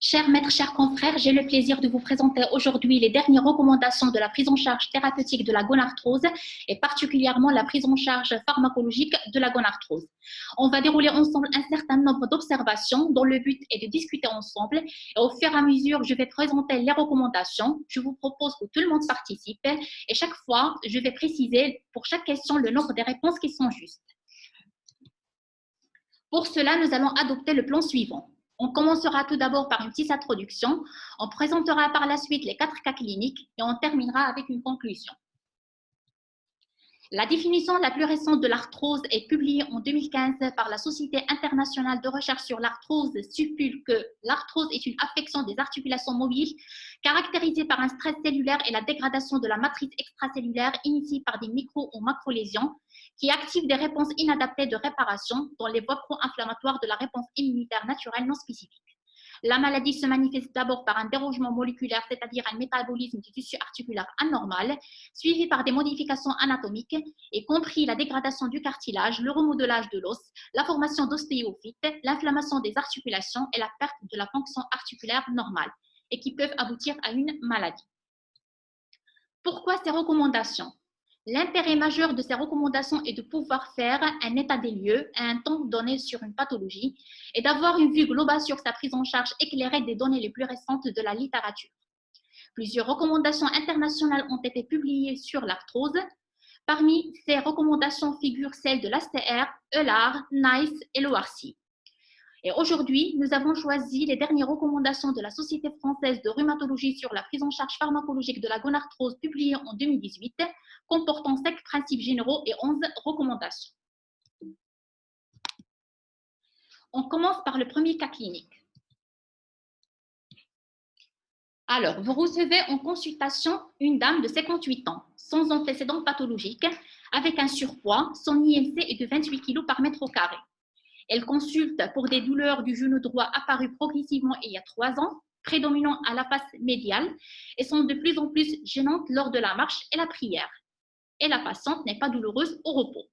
Chers maîtres, chers confrères, j'ai le plaisir de vous présenter aujourd'hui les dernières recommandations de la prise en charge thérapeutique de la gonarthrose et particulièrement la prise en charge pharmacologique de la gonarthrose. On va dérouler ensemble un certain nombre d'observations dont le but est de discuter ensemble et au fur et à mesure, je vais présenter les recommandations. Je vous propose que tout le monde participe et chaque fois, je vais préciser pour chaque question le nombre des réponses qui sont justes. Pour cela, nous allons adopter le plan suivant. On commencera tout d'abord par une petite introduction, on présentera par la suite les 4 cas cliniques et on terminera avec une conclusion. La définition la plus récente de l'arthrose est publiée en 2015 par la Société internationale de recherche sur l'arthrose stipule que l'arthrose est une affection des articulations mobiles caractérisée par un stress cellulaire et la dégradation de la matrice extracellulaire initiée par des micro- ou macrolésions qui activent des réponses inadaptées de réparation dans les voies pro-inflammatoires de la réponse immunitaire naturelle non spécifique. La maladie se manifeste d'abord par un dérangement moléculaire, c'est-à-dire un métabolisme du tissu articulaire anormal, suivi par des modifications anatomiques, y compris la dégradation du cartilage, le remodelage de l'os, la formation d'ostéophytes, l'inflammation des articulations et la perte de la fonction articulaire normale, et qui peuvent aboutir à une maladie. Pourquoi ces recommandations? L'intérêt majeur de ces recommandations est de pouvoir faire un état des lieux à un temps donné sur une pathologie et d'avoir une vue globale sur sa prise en charge éclairée des données les plus récentes de la littérature. Plusieurs recommandations internationales ont été publiées sur l'arthrose. Parmi ces recommandations figurent celles de l'ACR, ELAR, NICE et l'ORC. Et aujourd'hui, nous avons choisi les dernières recommandations de la Société française de rhumatologie sur la prise en charge pharmacologique de la gonarthrose publiée en 2018, comportant 5 principes généraux et 11 recommandations. On commence par le premier cas clinique. Alors, vous recevez en consultation une dame de 58 ans, sans antécédents pathologiques, avec un surpoids. Son IMC est de 28 kg par mètre carré. Elle consulte pour des douleurs du genou droit apparues progressivement il y a 3 ans, prédominant à la face médiale et sont de plus en plus gênantes lors de la marche et la prière. Et la patiente n'est pas douloureuse au repos.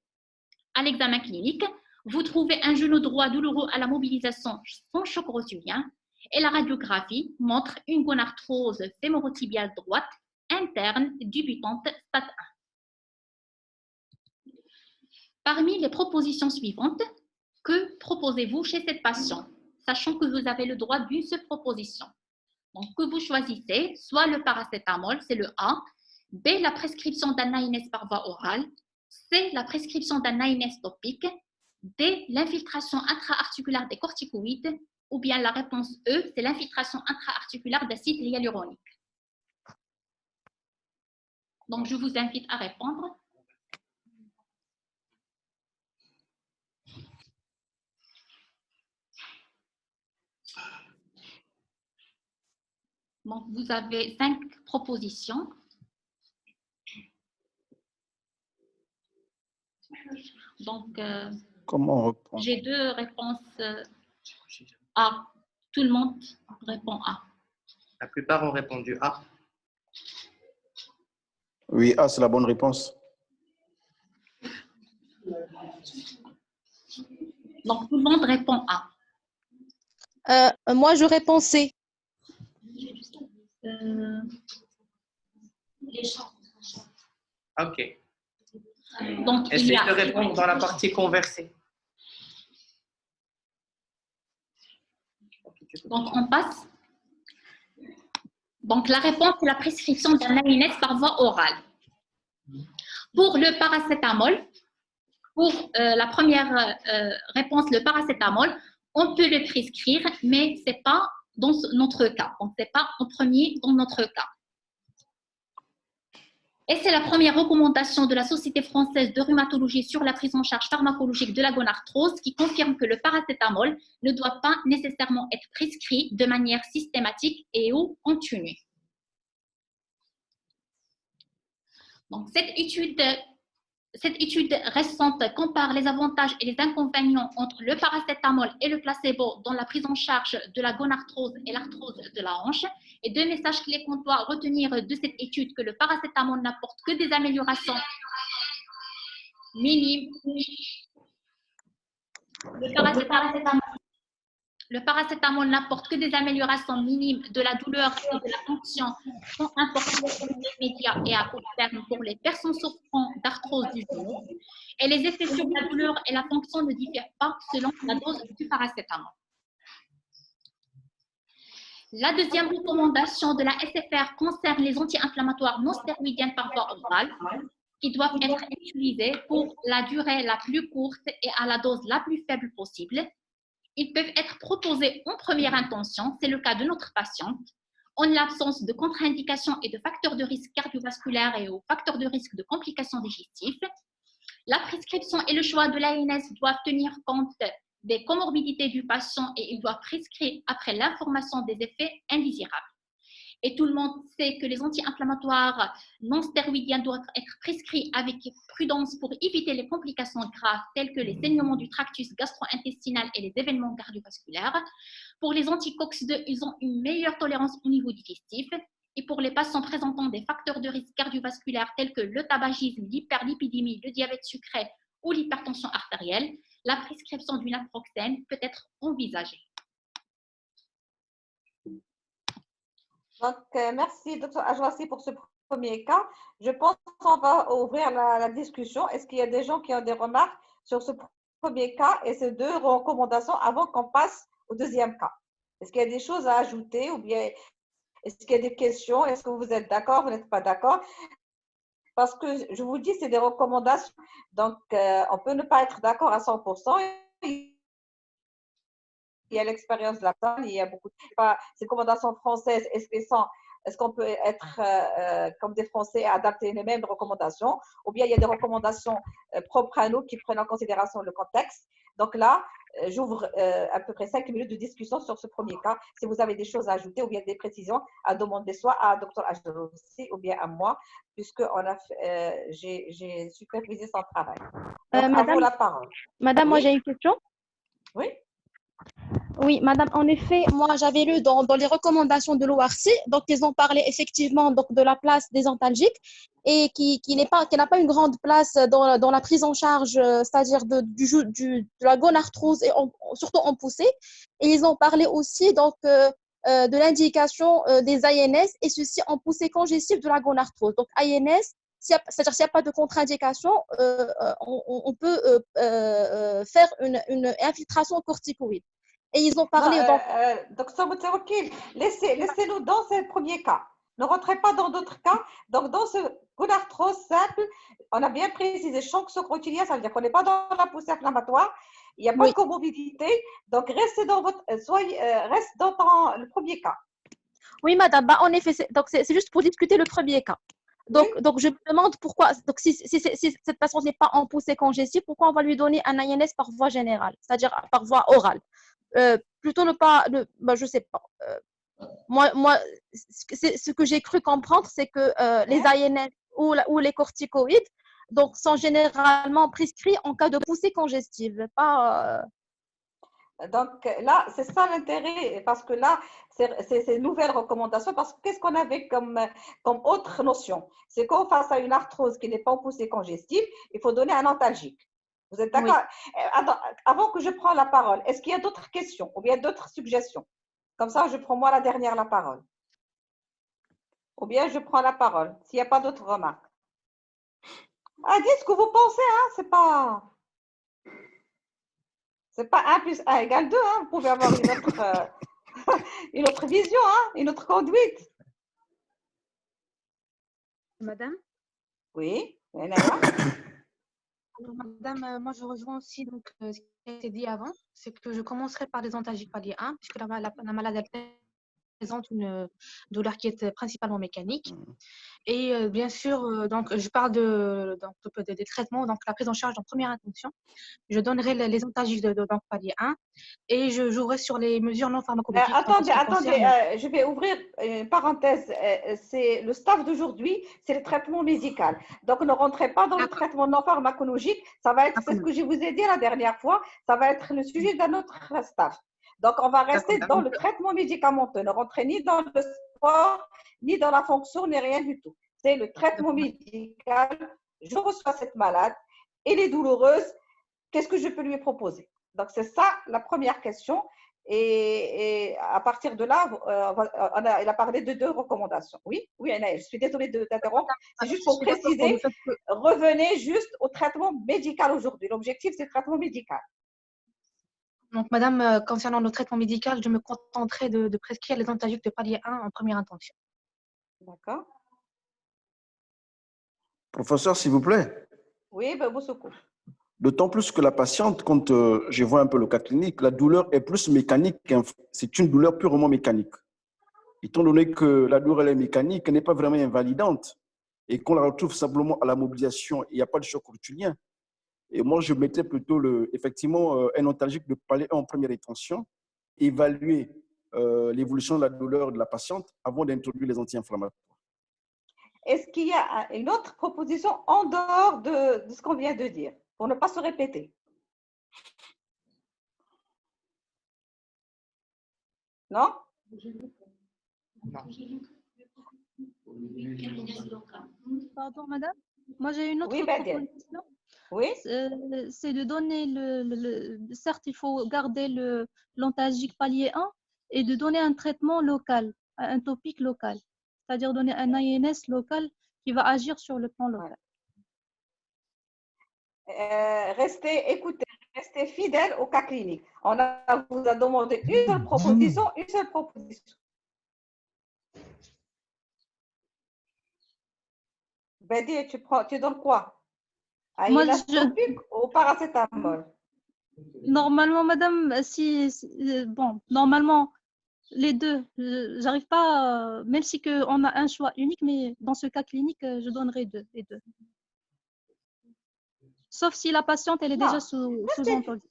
À l'examen clinique, vous trouvez un genou droit douloureux à la mobilisation sans choc rotulien et la radiographie montre une gonarthrose fémorotibiale droite interne débutante stade 1. Parmi les propositions suivantes, que proposez-vous chez cette patiente, sachant que vous avez le droit d'une seule proposition? Donc, que vous choisissez, soit le paracétamol, c'est le A, B, la prescription d'un AINES par voie orale, C, la prescription d'un AINES topique, D, l'infiltration intra-articulaire des corticoïdes, ou bien la réponse E, c'est l'infiltration intra-articulaire d'acide hyaluronique. Donc, je vous invite à répondre. Donc, vous avez 5 propositions. Donc, j'ai 2 réponses A. Tout le monde répond A. La plupart ont répondu A. Oui, A, c'est la bonne réponse. Donc, tout le monde répond A. Moi, je réponds C. OK. Donc, essayez de répondre dans la partie conversée. Donc, on passe. Donc, la réponse, c'est la prescription d'un AINES par voie orale. Pour le paracétamol, pour la première réponse, le paracétamol, on peut le prescrire, mais ce n'est pas dans notre cas. Donc, ce n'est pas en premier dans notre cas. Et c'est la première recommandation de la Société française de rhumatologie sur la prise en charge pharmacologique de la gonarthrose qui confirme que le paracétamol ne doit pas nécessairement être prescrit de manière systématique et ou continue. Donc, cette étude récente compare les avantages et les inconvénients entre le paracétamol et le placebo dans la prise en charge de la gonarthrose et l'arthrose de la hanche. Et 2 messages clés qu'on doit retenir de cette étude, que le paracétamol n'apporte que des améliorations minimes. Le paracétamol Le paracétamol n'apporte que des améliorations minimes de la douleur et de la fonction sont importantes pour les médias et à court terme pour les personnes souffrant d'arthrose du genou. Et les effets sur la douleur et la fonction ne diffèrent pas selon la dose du paracétamol. La deuxième recommandation de la SFR concerne les anti-inflammatoires non stéroïdiens par voie orale qui doivent être utilisés pour la durée la plus courte et à la dose la plus faible possible. Ils peuvent être proposés en première intention, c'est le cas de notre patiente, en l'absence de contre-indications et de facteurs de risque cardiovasculaires et aux facteurs de risque de complications digestives. La prescription et le choix de l'ANS doivent tenir compte des comorbidités du patient et il doit prescrire après l'information des effets indésirables. Et tout le monde sait que les anti-inflammatoires non stéroïdiens doivent être prescrits avec prudence pour éviter les complications graves telles que les saignements du tractus gastro-intestinal et les événements cardiovasculaires. Pour les anti-COX-2, ils ont une meilleure tolérance au niveau digestif. Et pour les patients présentant des facteurs de risque cardiovasculaires tels que le tabagisme, l'hyperlipidémie, le diabète sucré ou l'hypertension artérielle, la prescription du naproxène peut être envisagée. Donc, merci, Dr. Ajwasi, pour ce premier cas. Je pense qu'on va ouvrir la discussion. Est-ce qu'il y a des gens qui ont des remarques sur ce premier cas et ces deux recommandations avant qu'on passe au deuxième cas? Est-ce qu'il y a des choses à ajouter ou bien est-ce qu'il y a des questions? Est-ce que vous êtes d'accord, vous n'êtes pas d'accord? Parce que je vous dis, c'est des recommandations. Donc, on peut ne pas être d'accord à 100%. Il y a l'expérience de la personne, il y a beaucoup de ces recommandations françaises. Est-ce qu'on peut être comme des Français et adapter les mêmes recommandations? Ou bien il y a des recommandations propres à nous qui prennent en considération le contexte. Donc là, j'ouvre à peu près 5 minutes de discussion sur ce premier cas. Si vous avez des choses à ajouter ou bien des précisions à demander soit à Dr. Ajwasi ou bien à moi, puisque j'ai supervisé son travail. Donc, à vous la parole. Madame, Oui. moi j'ai une question. Oui. Oui, madame, en effet, moi j'avais lu dans les recommandations de l'ORC, donc ils ont parlé effectivement donc, de la place des antalgiques et qui n'a pas une grande place dans la prise en charge, c'est-à-dire de la gonarthrose et surtout en poussée. Et ils ont parlé aussi donc, de l'indication des INS et ceci en poussée congestive de la gonarthrose. Donc INS, c'est-à-dire s'il n'y a pas de contre-indication, on peut faire une infiltration corticoïde. Et ils ont parlé donc. Docteur Moutawakil, laissez-nous dans ce premier cas. Ne rentrez pas dans d'autres cas. Donc, dans ce gonarthrose simple, on a bien précisé choc socrotilien, ça veut dire qu'on n'est pas dans la poussée inflammatoire, il n'y a pas de comorbidité. Donc, restez dans reste dans le premier cas. Oui, madame, bah, en effet, c'est juste pour discuter le premier cas. Donc, oui. donc, je me demande pourquoi, donc si cette patiente n'est pas en poussée congestive, pourquoi on va lui donner un INS par voie générale, c'est-à-dire par voie orale? Plutôt ne pas, bah, je sais pas. Moi, ce que j'ai cru comprendre, c'est que les INS ou les corticoïdes donc, sont généralement prescrits en cas de poussée congestive, pas. Donc là, c'est ça l'intérêt, parce que là, c'est une nouvelle recommandation, parce que qu'est-ce qu'on avait comme autre notion? C'est qu'on face à une arthrose qui n'est pas en poussée congestive, il faut donner un antalgique. Vous êtes d'accord? Oui. Avant que je prenne la parole, est-ce qu'il y a d'autres questions ou bien d'autres suggestions? Comme ça, je prends moi la dernière la parole. Ou bien je prends la parole, s'il n'y a pas d'autres remarques. Ah, dites ce que vous pensez, hein? C'est pas 1 plus 1 égale 2, hein? Vous pouvez avoir une autre vision, hein? Une autre conduite. Madame? Oui, Alors, madame, moi je rejoins aussi donc, ce qui a été dit avant, c'est que je commencerai par les antalgiques palier 1, puisque la malade présente une douleur qui est principalement mécanique. Et bien sûr, donc, je parle des traitements, donc la prise en charge en première intention. Je donnerai les antalgiques donc, palier 1 et je jouerai sur les mesures non pharmacologiques. Attendez, je vais ouvrir une parenthèse. C'est le staff d'aujourd'hui, c'est le traitement médical. Donc, ne rentrez pas dans le traitement non pharmacologique. Ça va être, c'est ce que je vous ai dit la dernière fois, ça va être le sujet d'un autre staff. Donc, on va rester dans le traitement médicamenteux. Ne rentrez ni dans le sport, ni dans la fonction, ni rien du tout. C'est le traitement médical. Je reçois cette malade, elle est douloureuse. Qu'est-ce que je peux lui proposer? Donc, c'est ça la première question. Et à partir de là, il a parlé de 2 recommandations. Oui, oui, Anaël, je suis désolée de t'interrompre. C'est juste pour préciser, revenez juste au traitement médical aujourd'hui. L'objectif, c'est le traitement médical. Donc, madame, concernant le traitement médical, je me contenterai de prescrire les antalgiques de palier 1 en première intention. D'accord. Professeur, s'il vous plaît. Oui, ben, vous secours. D'autant plus que la patiente, quand je vois un peu le cas clinique, la douleur est plus mécanique. C'est une douleur purement mécanique. Étant donné que la douleur elle est mécanique, elle n'est pas vraiment invalidante et qu'on la retrouve simplement à la mobilisation, il n'y a pas de choc rotulien. Et moi, je mettais plutôt effectivement un antalgique de palier 1 en première intention, évaluer l'évolution de la douleur de la patiente avant d'introduire les anti-inflammatoires. Est-ce qu'il y a une autre proposition en dehors de ce qu'on vient de dire, pour ne pas se répéter? Non? Pardon, madame. Moi, j'ai une autre Oui, Badia. proposition. Oui. C'est de donner certes, il faut garder l'antalgique palier 1 et de donner un traitement local, un topique local. C'est-à-dire donner un INS local qui va agir sur le plan local. Écoutez, restez fidèle au cas clinique. Vous a demandé une seule proposition, une seule proposition. Badia, tu donnes quoi? Moi, topique ou paracétamol? Normalement, madame, bon, normalement, les deux, j'arrive pas, même si on a un choix unique, mais dans ce cas clinique, je donnerai les deux. Sauf si la patiente, elle est déjà sous antalgique.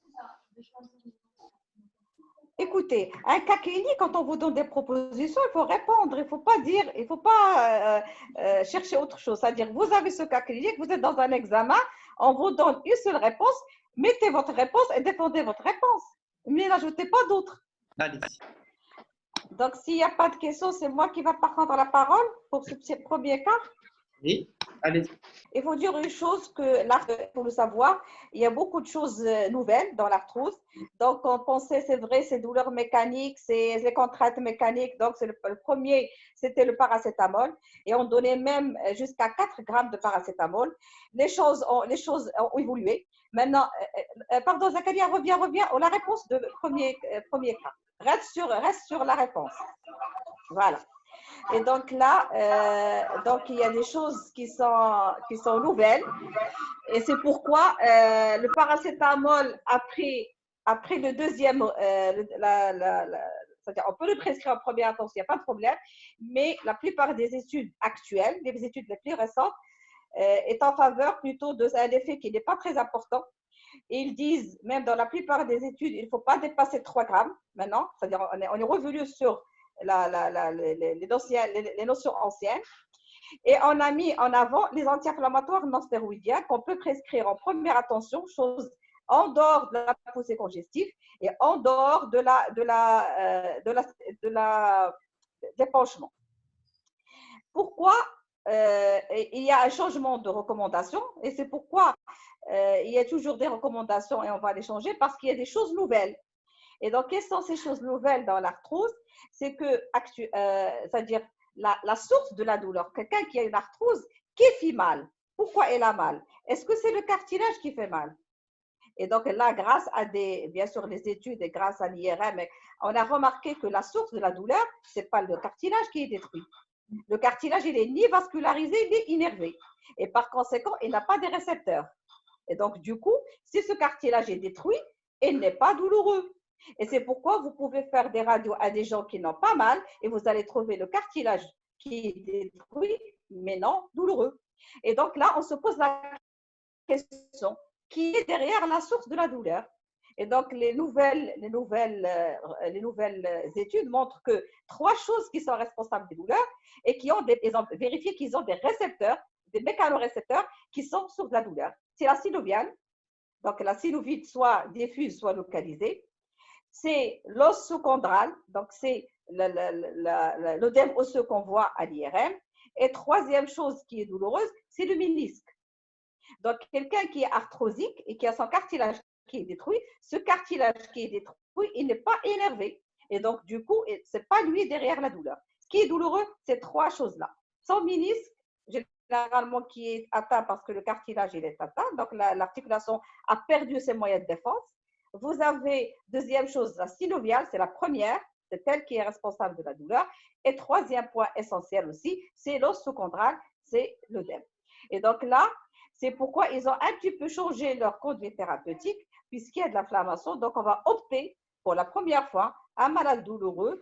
Écoutez, un cas clinique, quand on vous donne des propositions, il faut répondre. Il ne faut pas dire, il faut pas chercher autre chose. C'est-à-dire, vous avez ce cas clinique, vous êtes dans un examen, on vous donne une seule réponse, mettez votre réponse et défendez votre réponse. Mais n'ajoutez pas d'autres. Allez-y. Donc, s'il n'y a pas de questions, c'est moi qui vais prendre la parole pour ce premier cas. Oui, allez-y. Il faut dire une chose que pour le savoir, il y a beaucoup de choses nouvelles dans l'arthrose. Donc, on pensait, c'est vrai, ces douleurs mécaniques, c'est les contraintes mécaniques. Donc, le premier, c'était le paracétamol. Et on donnait même jusqu'à 4 grammes de paracétamol. Les choses ont évolué. Maintenant, pardon, Zakaria, reviens la réponse de premier cas. Reste sur la réponse. Voilà. Et donc là, il y a des choses qui sont nouvelles. Et c'est pourquoi le paracétamol, après le deuxième, c'est-à-dire on peut le prescrire en première intention, il n'y a pas de problème. Mais la plupart des études actuelles, les études les plus récentes, est en faveur plutôt d'un effet qui n'est pas très important. Et ils disent, même dans la plupart des études, il ne faut pas dépasser 3 grammes maintenant. C'est-à-dire on est revenu sur les notions anciennes. Et on a mis en avant les anti-inflammatoires non stéroïdiens qu'on peut prescrire en première intention, chose en dehors de la poussée congestive et en dehors de l'épanchement. Pourquoi il y a un changement de recommandation et c'est pourquoi il y a toujours des recommandations et on va les changer parce qu'il y a des choses nouvelles. Et donc, quelles sont ces choses nouvelles dans l'arthrose? C'est que, c'est-à-dire la source de la douleur, quelqu'un qui a une arthrose, qui fait mal. Pourquoi elle a mal? Est-ce que c'est le cartilage qui fait mal? Et donc là, grâce à bien sûr, les études et grâce à l'IRM, on a remarqué que la source de la douleur, ce n'est pas le cartilage qui est détruit. Le cartilage, il n'est ni vascularisé, ni innervé. Et par conséquent, il n'a pas de récepteurs. Et donc, du coup, si ce cartilage est détruit, il n'est pas douloureux. Et c'est pourquoi vous pouvez faire des radios à des gens qui n'ont pas mal et vous allez trouver le cartilage qui est détruit, mais non douloureux. Et donc là, on se pose la question, qui est derrière la source de la douleur? Et donc, les nouvelles études montrent que 3 choses qui sont responsables des douleurs et ils ont vérifié qu'ils ont des récepteurs, des mécanorécepteurs qui sont source de la douleur. C'est la synoviale, donc la synovite soit diffuse, soit localisée. C'est l'os sous-chondral, donc c'est l'œdème osseux qu'on voit à l'IRM. Et troisième chose qui est douloureuse, c'est le ménisque. Donc, quelqu'un qui est arthrosique et qui a son cartilage qui est détruit, ce cartilage qui est détruit, il n'est pas énervé. Et donc, du coup, ce n'est pas lui derrière la douleur. Ce qui est douloureux, c'est trois choses-là. Son ménisque, généralement, qui est atteint parce que le cartilage il est atteint, donc l'articulation a perdu ses moyens de défense. Vous avez, deuxième chose, la synoviale, c'est la première, c'est elle qui est responsable de la douleur. Et troisième point essentiel aussi, c'est l'os sous-chondral, c'est l'œdème. Et donc là, c'est pourquoi ils ont un petit peu changé leur conduite thérapeutique, puisqu'il y a de l'inflammation. Donc, on va opter pour la première fois un malade douloureux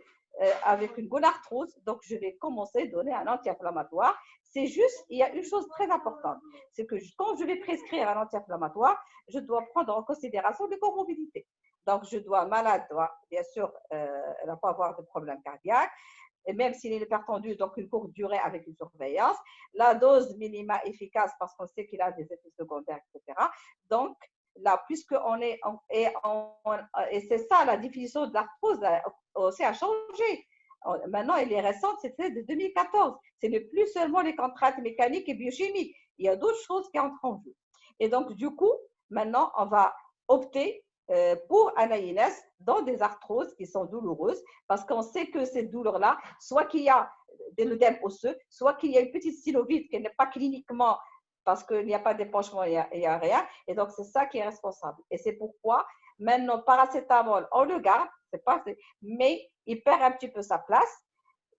avec une gonarthrose. Donc, je vais commencer à donner un anti-inflammatoire. C'est juste, il y a une chose très importante, c'est que quand je vais prescrire un anti-inflammatoire, je dois prendre en considération les comorbidités. Donc, malade doit, bien sûr, elle ne pas avoir de problème cardiaque, et même s'il est hypertendu, donc une courte durée avec une surveillance, la dose minima efficace parce qu'on sait qu'il a des effets secondaires, etc. Donc, là, puisqu'on est, et c'est ça la définition de l'arthrose, aussi a changé. Maintenant, elle est récente, c'était de 2014. Ce n'est plus seulement les contraintes mécaniques et biochimiques. Il y a d'autres choses qui entrent en jeu. Et donc, du coup, maintenant, on va opter pour un AINS dans des arthroses qui sont douloureuses parce qu'on sait que ces douleurs-là, soit qu'il y a des œdèmes osseux, soit qu'il y a une petite synovite qui n'est pas cliniquement parce qu'il n'y a pas d'épanchement, il n'y a rien. Et donc, c'est ça qui est responsable. Et c'est pourquoi, maintenant, paracétamol, on le garde, mais il perd un petit peu sa place.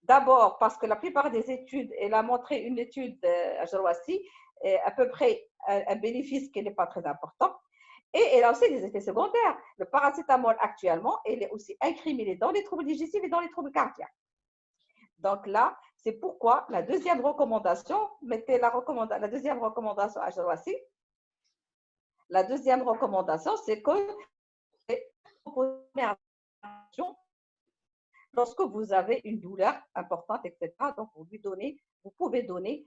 D'abord, parce que la plupart des études, elle a montré une étude à Jeroassi, à peu près un bénéfice qui n'est pas très important. Et elle a aussi des effets secondaires. Le paracétamol, actuellement, il est aussi incriminé dans les troubles digestifs et dans les troubles cardiaques. Donc là, c'est pourquoi la deuxième recommandation, mettez la deuxième recommandation à Jeroassi. La deuxième recommandation, c'est que lorsque vous avez une douleur importante, etc., donc vous pouvez donner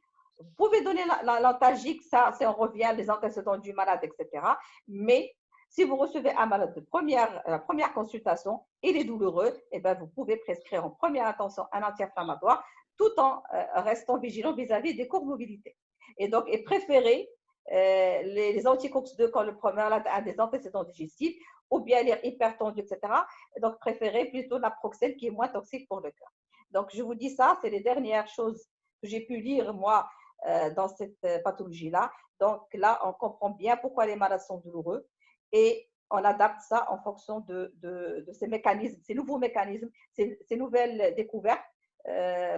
l'antalgique, ça, c'est on revient, les antécédents du malade, etc. Mais si vous recevez un malade de la première consultation, il est douloureux, et bien vous pouvez prescrire en première intention un anti-inflammatoire tout en restant vigilant vis-à-vis des comorbidités. Et donc, préférer les anti-COX-2 quand le malade a des antécédents digestifs ou bien il est hypertendu, etc. Et donc, préférez plutôt la Proxel qui est moins toxique pour le cœur. Donc, je vous dis ça, c'est les dernières choses que j'ai pu lire, moi, dans cette pathologie-là. Donc, là, on comprend bien pourquoi les malades sont douloureux et on adapte ça en fonction de ces mécanismes, ces nouveaux mécanismes, ces nouvelles découvertes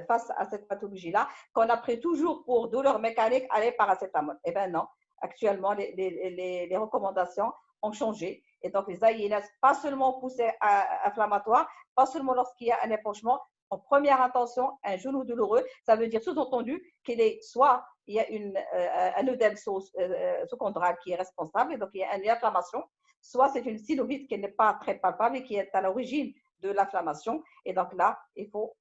face à cette pathologie-là, qu'on a pris toujours pour douleur mécanique, allez, paracétamol. Eh bien non, actuellement, les recommandations ont changé. Et donc, les AINS, pas seulement poussées inflammatoires, pas seulement lorsqu'il y a un épanchement, en première intention, un genou douloureux, ça veut dire sous-entendu qu'il est soit il y a un œdème sous-chondral qui est responsable, et donc il y a une inflammation, soit c'est une synovite qui n'est pas très palpable et qui est à l'origine de l'inflammation. Et donc là,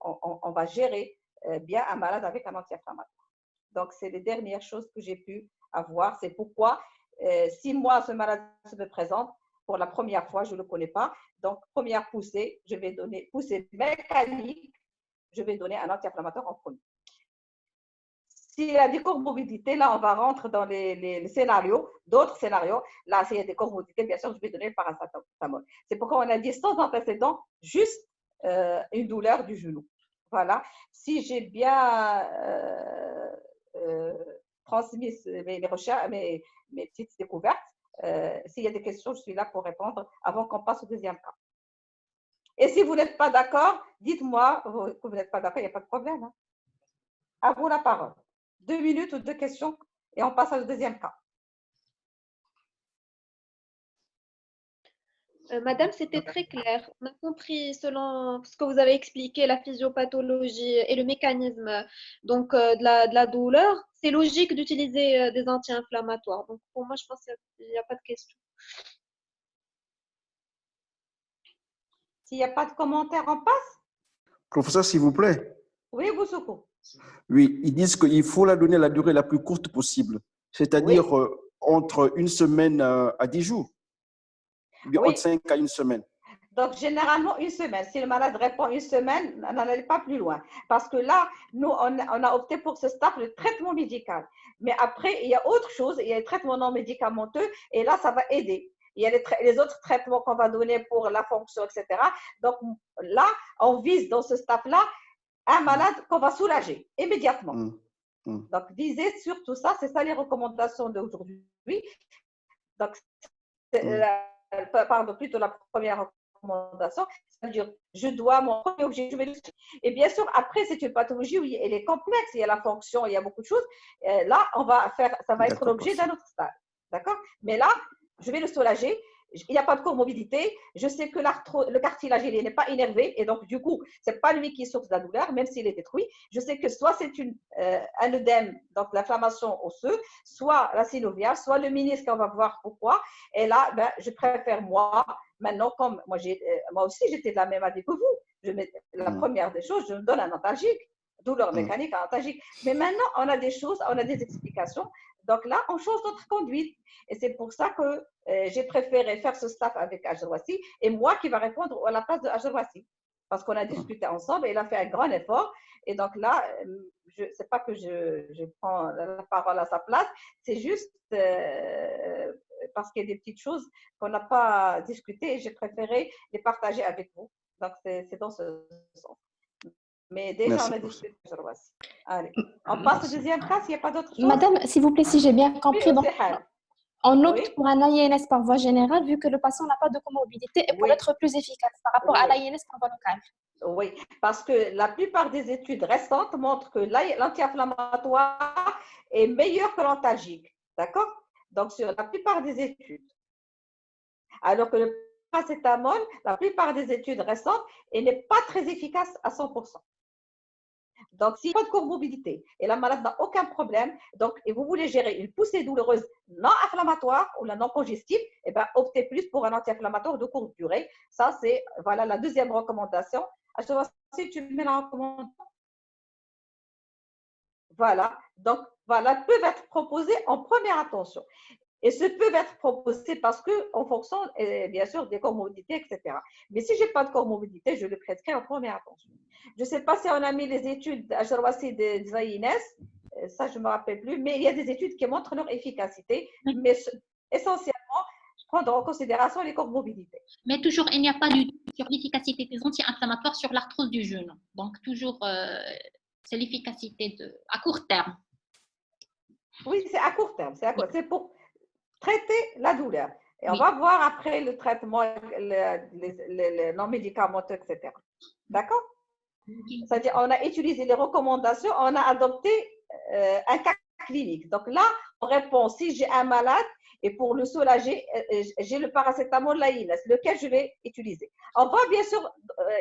on va gérer bien un malade avec un anti-inflammatoire. Donc, c'est les dernières choses que j'ai pu avoir. C'est pourquoi, si moi, ce malade se me présente, pour la première fois, je ne le connais pas. Donc, première poussée, je vais donner poussée mécanique, je vais donner un anti-inflammatoire en premier. S'il y a des comorbidités, là, on va rentrer dans les scénarios, d'autres scénarios. Là, s'il y a des comorbidités, bien sûr, je vais donner le paracétamol. C'est pourquoi on a dit sans antécédent, juste une douleur du genou. Voilà. Si j'ai bien transmis mes recherches, mes petites découvertes, s'il y a des questions, je suis là pour répondre avant qu'on passe au deuxième cas. Et si vous n'êtes pas d'accord, dites-moi que vous n'êtes pas d'accord, il n'y a pas de problème. Hein. À vous la parole. 2 minutes ou 2 questions et on passe au deuxième cas. Madame, c'était très clair. On a compris selon ce que vous avez expliqué, la physiopathologie et le mécanisme donc, de la douleur. C'est logique d'utiliser des anti-inflammatoires. Donc, pour moi, je pense qu'il n'y a pas de question. S'il n'y a pas de commentaires, on passe. Professeur, s'il vous plaît. Oui, Boussoukou. Oui, ils disent qu'il faut la donner la durée la plus courte possible, c'est-à-dire entre 1 semaine à 10 jours, bien entre 5 à 1 semaine. Donc, généralement, 1 semaine. Si le malade répond 1 semaine, on n'allait pas plus loin. Parce que là, nous, on a opté pour ce stade, le traitement médical. Mais après, il y a autre chose, il y a le traitement non médicamenteux, et là, ça va aider. il y a les autres traitements qu'on va donner pour la fonction, etc. Donc là, on vise dans ce staff-là un malade qu'on va soulager immédiatement. Donc, visez sur tout ça, c'est ça les recommandations d'aujourd'hui. Donc, pardon, plutôt la première recommandation, c'est-à-dire, je dois, mon premier objectif, je vais le suivre. Et bien sûr, après, c'est une pathologie où elle est complexe, il y a la fonction, il y a beaucoup de choses. Là, on va faire, ça va être l'objet d'un autre stade. D'accord? Mais là, je vais le soulager. Il n'y a pas de comorbidité. Je sais que le cartilage n'est pas énervé et donc du coup, ce n'est pas lui qui est source de la douleur, même s'il est détruit. Je sais que soit c'est un œdème, donc l'inflammation osseuse, soit la synoviale, soit le ménisque, on va voir pourquoi. Et là, ben, je préfère moi, maintenant, comme moi aussi j'étais de la même avis que vous, la première des choses, je me donne un antalgique, douleur mécanique, un antalgique. Mais maintenant, on a des choses, on a des explications. Donc là, on change notre conduite. Et c'est pour ça que j'ai préféré faire ce staff avec Ajrouassi et moi qui va répondre à la place de Ajrouassi. Parce qu'on a discuté ensemble et il a fait un grand effort. Et donc là, ce n'est pas que je prends la parole à sa place, c'est juste parce qu'il y a des petites choses qu'on n'a pas discutées et j'ai préféré les partager avec vous. Donc c'est dans ce sens. Mais déjà, Merci on a discuté de Ajrouassi. Allez, on passe au deuxième cas s'il n'y a pas d'autre chose. Madame, s'il vous plaît, si j'ai bien compris, donc, on opte Oui. pour un INS par voie générale vu que le patient n'a pas de comorbidité et pour Oui. être plus efficace par rapport à l'INS par voie locale. Oui, parce que la plupart des études récentes montrent que l'anti-inflammatoire est meilleur que l'antalgique. D'accord? Donc, sur la plupart des études. Alors que le paracétamol, la plupart des études récentes, il n'est pas très efficace à 100%. Donc, s'il n'y a pas de comorbidité et la malade n'a aucun problème, donc, et vous voulez gérer une poussée douloureuse non inflammatoire ou la non congestive, eh ben, optez plus pour un anti-inflammatoire de courte durée. Ça, c'est voilà, la deuxième recommandation. Je vois si tu mets la recommandation. Voilà. Donc, voilà, peuvent être proposés en première attention. Et ce peuvent être proposés parce qu'en fonction, bien sûr, des comorbidités, etc. Mais si je n'ai pas de comorbidité, je le prescris en première attention. Je ne sais pas si on a mis les études à Ajrouassi des INS, ça je ne me rappelle plus, mais il y a des études qui montrent leur efficacité, mais essentiellement, prendre en considération les comorbidités. Mais toujours, il n'y a pas d'étude sur l'efficacité des anti-inflammatoires sur l'arthrose du genou. Donc, toujours, c'est l'efficacité à court terme. Oui, c'est à court terme. C'est pour traiter la douleur. Et on va voir après le traitement, les non-médicamenteux, etc. D'accord? C'est-à-dire, on a utilisé les recommandations, on a adopté un cas clinique. Donc là, on répond, si j'ai un malade et pour le soulager, j'ai le paracétamol, l'AINES, lequel je vais utiliser. On va bien sûr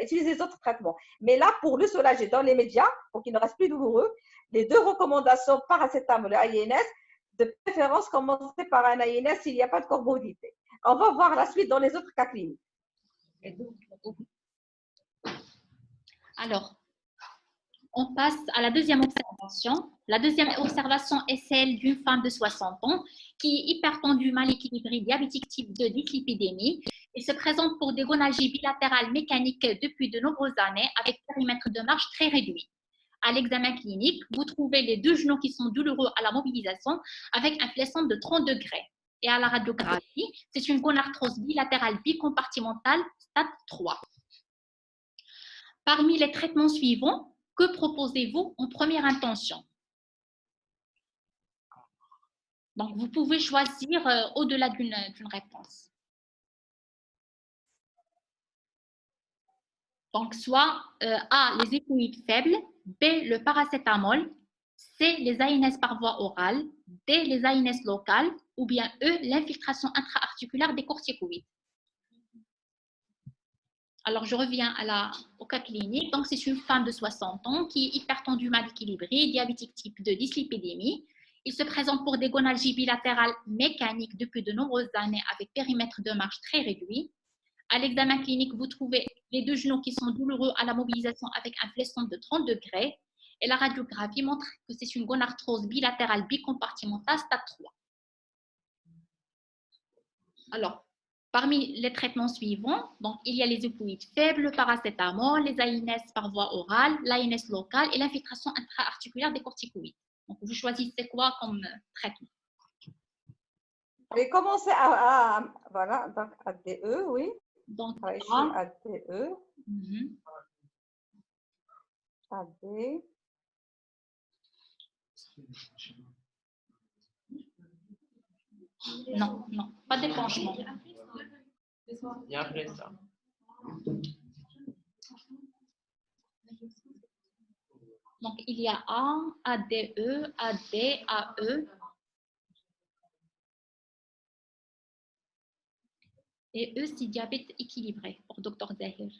utiliser les autres traitements. Mais là, pour le soulager dans les médias, pour qu'il ne reste plus douloureux, les deux recommandations, paracétamol et AINS, de préférence, commencer par un AINS s'il n'y a pas de comorbidité. On va voir la suite dans les autres cas cliniques. Alors, on passe à la deuxième observation. La deuxième observation est celle d'une femme de 60 ans qui est hypertendue, mal équilibrée, diabétique type 2, dyslipidémie et se présente pour des gonalgies bilatérales mécaniques depuis de nombreuses années avec périmètre de marche très réduit. À l'examen clinique, vous trouvez les deux genoux qui sont douloureux à la mobilisation avec un fléchon de 30 degrés. Et à la radiographie, c'est une gonarthrose bilatérale bicompartimentale stade 3. Parmi les traitements suivants, que proposez-vous en première intention? Donc, vous pouvez choisir au-delà d'une réponse. Donc, soit A, les hémoïdes faibles, B, le paracétamol, C, les AINS par voie orale, D, les AINS locales, ou bien E, l'infiltration intra-articulaire des corticoïdes. Alors, je reviens au cas clinique. Donc, c'est une femme de 60 ans qui est hypertendue, mal équilibrée, diabétique type 2, dyslipidémie. Il se présente pour des gonalgies bilatérales mécaniques depuis de nombreuses années avec périmètre de marche très réduit. À l'examen clinique, vous trouvez les deux genoux qui sont douloureux à la mobilisation avec un fléchon de 30 degrés. Et la radiographie montre que c'est une gonarthrose bilatérale bicompartimentale stade 3. Alors, parmi les traitements suivants, donc, il y a les opioïdes faibles, le paracétamol, les AINS par voie orale, l'AINS locale et l'infiltration intra-articulaire des corticoïdes. Donc, vous choisissez quoi comme traitement? Allez, commencez voilà, donc ADE, oui. Donc, Ici, A. ADE, Mhm. AD. Non, non, pas d'épanchement. Et après ça. Donc, il y a A, ADE, AD, AE. Et E, c'est diabète équilibré pour Dr Zahir.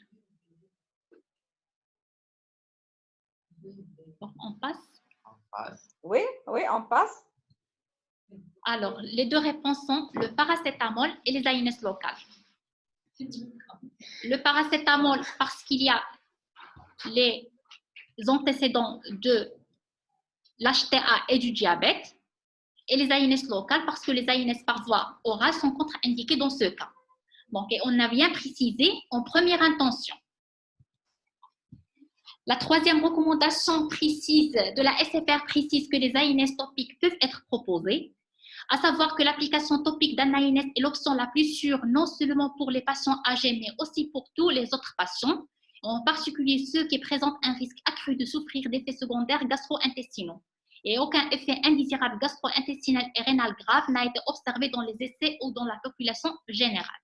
Donc, on passe. On passe. Oui, oui, on passe. Alors, les deux réponses sont le paracétamol et les AINES locales. Le paracétamol, parce qu'il y a les antécédents de l'HTA et du diabète, et les AINES locales, parce que les AINES par voie orale sont contre-indiqués dans ce cas. Donc, et on a bien précisé en première intention. La troisième recommandation précise de la SFR précise que les AINES topiques peuvent être proposés, à savoir que l'application topique d'un AINES est l'option la plus sûre, non seulement pour les patients âgés, mais aussi pour tous les autres patients, en particulier ceux qui présentent un risque accru de souffrir d'effets secondaires gastro-intestinaux. Et aucun effet indésirable gastro-intestinal et rénal grave n'a été observé dans les essais ou dans la population générale.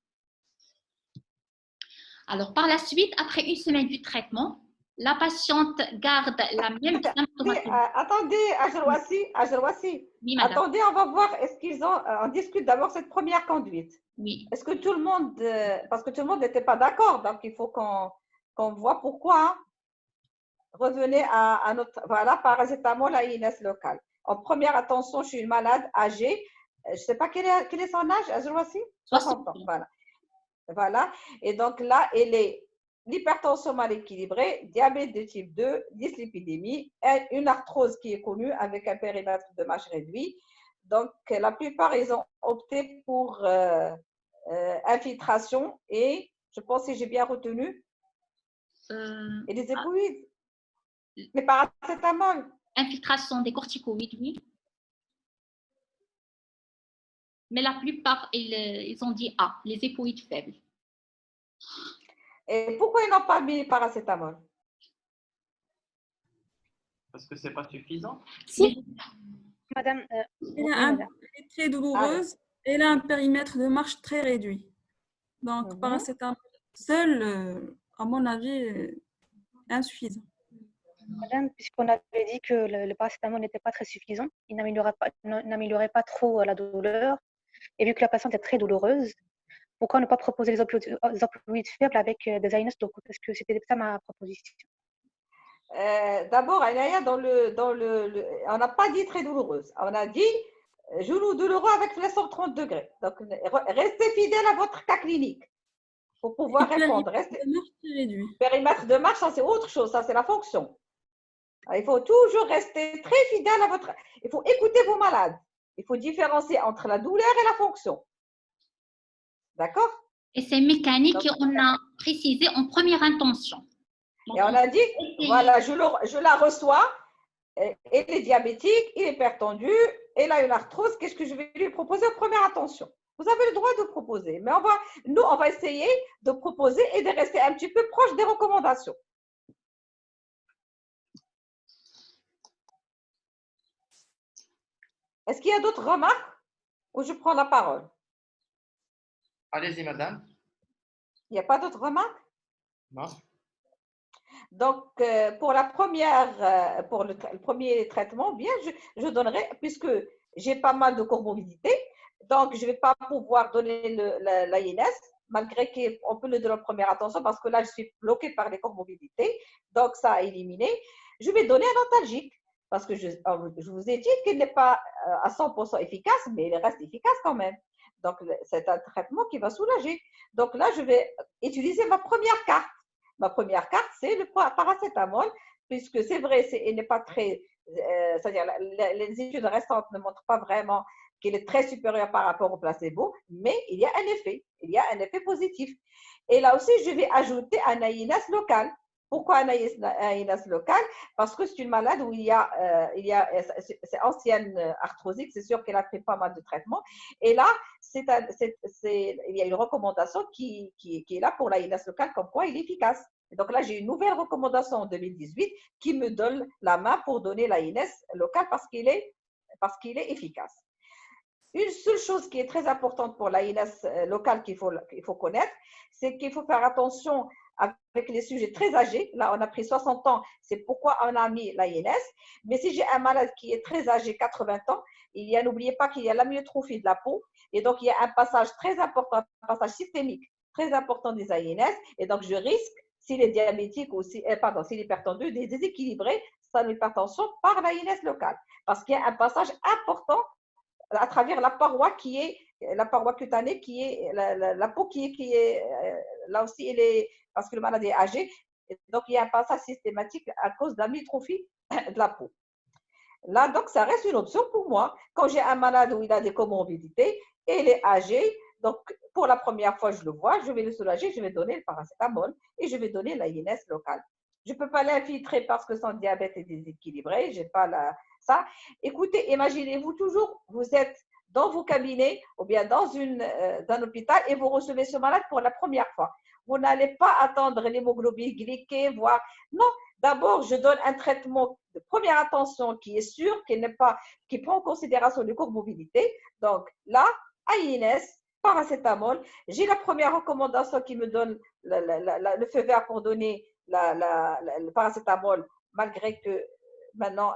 Alors, par la suite, après une semaine du traitement, la patiente garde la même symptomatologie. Attendez, Ajrouassi. Oui, madame. Attendez, on va voir, est-ce qu'ils ont. On discute d'abord cette première conduite. Oui. Est-ce que tout le monde. Parce que tout le monde n'était pas d'accord, donc il faut qu'on voit pourquoi. Revenez à notre. Voilà, paracétamol à INS local. En première, attention, je suis une malade âgée. Je ne sais pas quel est son âge, Ajrouassi 60 ans. Voilà. Voilà. Et donc là, elle est l'hypertension mal équilibrée, diabète de type 2, dyslipidémie, une arthrose qui est connue avec un périmètre de marche réduit. Donc, la plupart, ils ont opté pour infiltration et, je pense que j'ai bien retenu, et des hémorroïdes. Les paracétamol. Infiltration des corticoïdes, oui. Mais la plupart, ils ont dit A, les hépoïdes faibles. Et pourquoi ils n'ont pas mis paracétamol? Parce que ce n'est pas suffisant. Si. Madame, elle est très douloureuse. Elle a un périmètre de marche très réduit. Donc, paracétamol seul, à mon avis, insuffisant. Madame, puisqu'on avait dit que le paracétamol n'était pas très suffisant, il n'améliorait pas trop la douleur, et vu que la patiente est très douloureuse, pourquoi ne pas proposer les opioïdes faibles avec des AINES locaux? Parce que c'était ça ma proposition. D'abord, on n'a pas dit très douloureuse. On a dit genou douloureux avec flexion 30 degrés. Donc, restez fidèle à votre cas clinique pour pouvoir répondre. Périmètre de marche, ça c'est autre chose, ça c'est la fonction. Il faut toujours rester très fidèle à votre. Il faut écouter vos malades. Il faut différencier entre la douleur et la fonction. D'accord? Et c'est mécanique qu'on a précisé en première intention. Donc, et on a dit, voilà, je la reçois, elle est diabétique, il est hypertendu, elle a une arthrose, qu'est-ce que je vais lui proposer en première intention? Vous avez le droit de proposer, mais nous, on va essayer de proposer et de rester un petit peu proche des recommandations. Est-ce qu'il y a d'autres remarques ou je prends la parole? Allez-y, madame. Il n'y a pas d'autres remarques? Non. Donc, pour le premier traitement, bien, je donnerai, puisque j'ai pas mal de comorbidités, donc je ne vais pas pouvoir donner l'AINES, malgré qu'on peut le donner en première attention, parce que là, je suis bloquée par les comorbidités, donc ça a éliminé. Je vais donner un antalgique, parce que je vous ai dit qu'il n'est pas à 100% efficace, mais il reste efficace quand même. Donc, c'est un traitement qui va soulager. Donc là, je vais utiliser ma première carte. Ma première carte, c'est le paracétamol, puisque c'est vrai, il n'est pas très. C'est-à-dire, les études récentes ne montrent pas vraiment qu'il est très supérieur par rapport au placebo, mais il y a un effet positif. Et là aussi, je vais ajouter un AINES local. Pourquoi un AINES local? Parce que c'est une malade où c'est ancienne arthrosique, c'est sûr qu'elle a pris pas mal de traitements. Et là, il y a une recommandation qui est là pour l'AINES local, comme quoi il est efficace. Et donc là, j'ai une nouvelle recommandation en 2018 qui me donne la main pour donner l'AINES local parce qu'il est efficace. Une seule chose qui est très importante pour l'AINES local qu'il faut connaître, c'est qu'il faut faire attention avec les sujets très âgés. Là, on a pris 60 ans, c'est pourquoi on a mis l'AINES. Mais si j'ai un malade qui est très âgé, 80 ans, n'oubliez pas qu'il y a l'amyotrophie de la peau. Et donc, il y a un passage très important, un passage systémique très important des AINES. Et donc, je risque, s'il est diabétique ou s'il est hypertendu, de déséquilibrer son hypertension par l'AINES local. Parce qu'il y a un passage important à travers la paroi qui est la paroi cutanée, qui est la peau qui est là aussi, parce que le malade est âgé. Et donc, il y a un passage systématique à cause de l'amyotrophie de la peau. Là, donc, ça reste une option pour moi. Quand j'ai un malade où il a des comorbidités et il est âgé, donc, pour la première fois, je le vois, je vais le soulager, je vais donner le paracétamol et je vais donner l'AINES locale. Je ne peux pas l'infiltrer parce que son diabète est déséquilibré, je n'ai pas ça. Écoutez, imaginez-vous toujours, vous êtes dans vos cabinets ou bien dans un hôpital et vous recevez ce malade pour la première fois. Vous n'allez pas attendre l'hémoglobine glyquée, voir. Non, d'abord, je donne un traitement de première attention qui est sûr, qui prend en considération les comorbidités. Donc là, AINES, paracétamol. J'ai la première recommandation qui me donne le feu vert pour donner le paracétamol, malgré que maintenant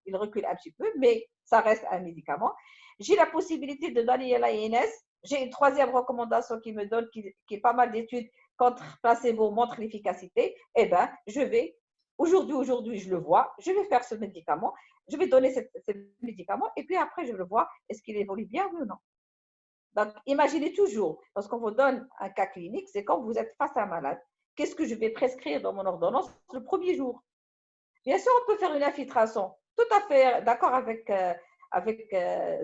il recule un petit peu, mais ça reste un médicament. J'ai la possibilité de donner l'AINES. J'ai une troisième recommandation qui me donne, qui est pas mal d'études contre placebo montrent l'efficacité. Eh bien, je vais, aujourd'hui, je le vois, je vais faire ce médicament, je vais donner ce médicament et puis après, je le vois, est-ce qu'il évolue bien ou non. Donc, imaginez toujours, lorsqu'on vous donne un cas clinique, c'est quand vous êtes face à un malade, qu'est-ce que je vais prescrire dans mon ordonnance le premier jour? Bien sûr, on peut faire une infiltration, tout à fait d'accord avec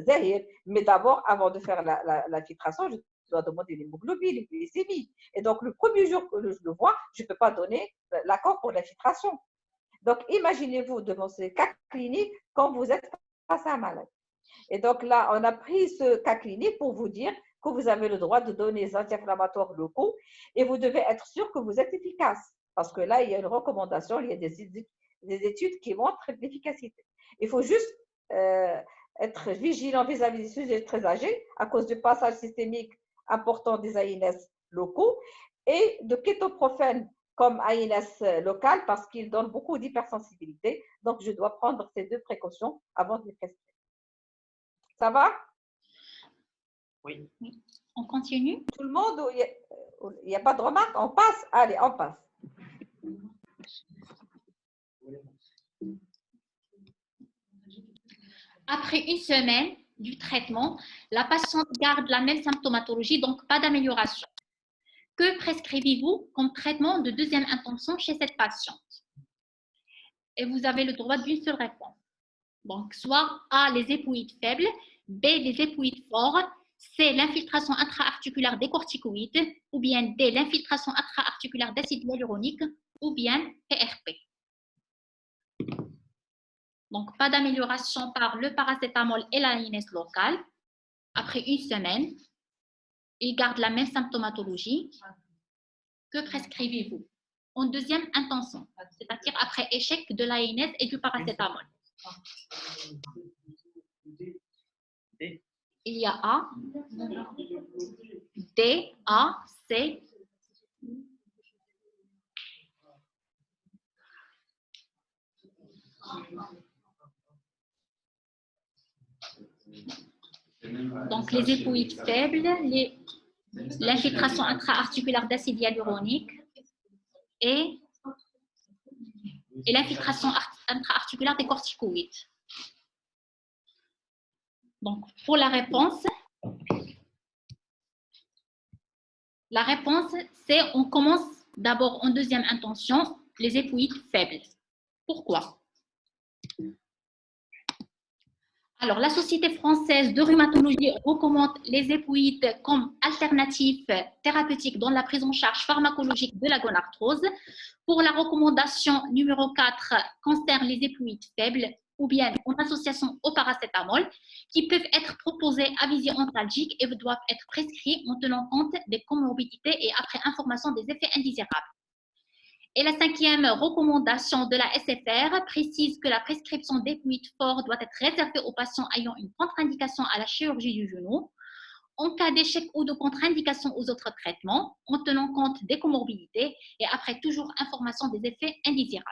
Zahir, mais d'abord, avant de faire l'infiltration, je dois demander l'hémoglobine, les glycémies. Et donc, le premier jour que je le vois, je ne peux pas donner l'accord pour l'infiltration. Donc, imaginez-vous devant ces cas cliniques quand vous êtes face à un malade. Et donc là, on a pris ce cas clinique pour vous dire que vous avez le droit de donner des anti-inflammatoires locaux et vous devez être sûr que vous êtes efficace. Parce que là, il y a une recommandation, il y a des études qui montrent l'efficacité. Il faut juste être vigilant vis-à-vis des sujets très âgés à cause du passage systémique important des AINES locaux et de kétoprophène comme AINES local parce qu'il donne beaucoup d'hypersensibilité. Donc, je dois prendre ces deux précautions avant de les prescrire. Ça va? Oui. On continue? Tout le monde, il n'y a pas de remarques? On passe? Allez, on passe. Après une semaine du traitement, la patiente garde la même symptomatologie, donc pas d'amélioration. Que prescrivez-vous comme traitement de deuxième intention chez cette patiente? Et vous avez le droit d'une seule réponse. Donc, soit A, les hépoïdes faibles, B, les hépoïdes forts, C, l'infiltration intra-articulaire des corticoïdes, ou bien D, l'infiltration intra-articulaire d'acide hyaluronique, ou bien PRP. Donc, pas d'amélioration par le paracétamol et l'AINES locale. Après une semaine, il garde la même symptomatologie. Que prescrivez-vous en deuxième intention, c'est-à-dire après échec de l'AINES et du paracétamol? Il y a A, D, A, C. Donc, les hépoïdes faibles, l'infiltration intra-articulaire d'acide hyaluronique et l'infiltration intra-articulaire des corticoïdes. Donc, pour la réponse, c'est on commence d'abord en deuxième intention les hépoïdes faibles. Pourquoi? Alors, la Société française de rhumatologie recommande les hépoïdes comme alternative thérapeutique dans la prise en charge pharmacologique de la gonarthrose. Pour la recommandation numéro 4, concerne les hépoïdes faibles ou bien en association au paracétamol qui peuvent être proposés à visée antalgique et doivent être prescrits en tenant compte des comorbidités et après information des effets indésirables. Et la 5e recommandation de la SFR précise que la prescription d'hépoïdes forts doit être réservée aux patients ayant une contre-indication à la chirurgie du genou, en cas d'échec ou de contre-indication aux autres traitements, en tenant compte des comorbidités et après toujours information des effets indésirables.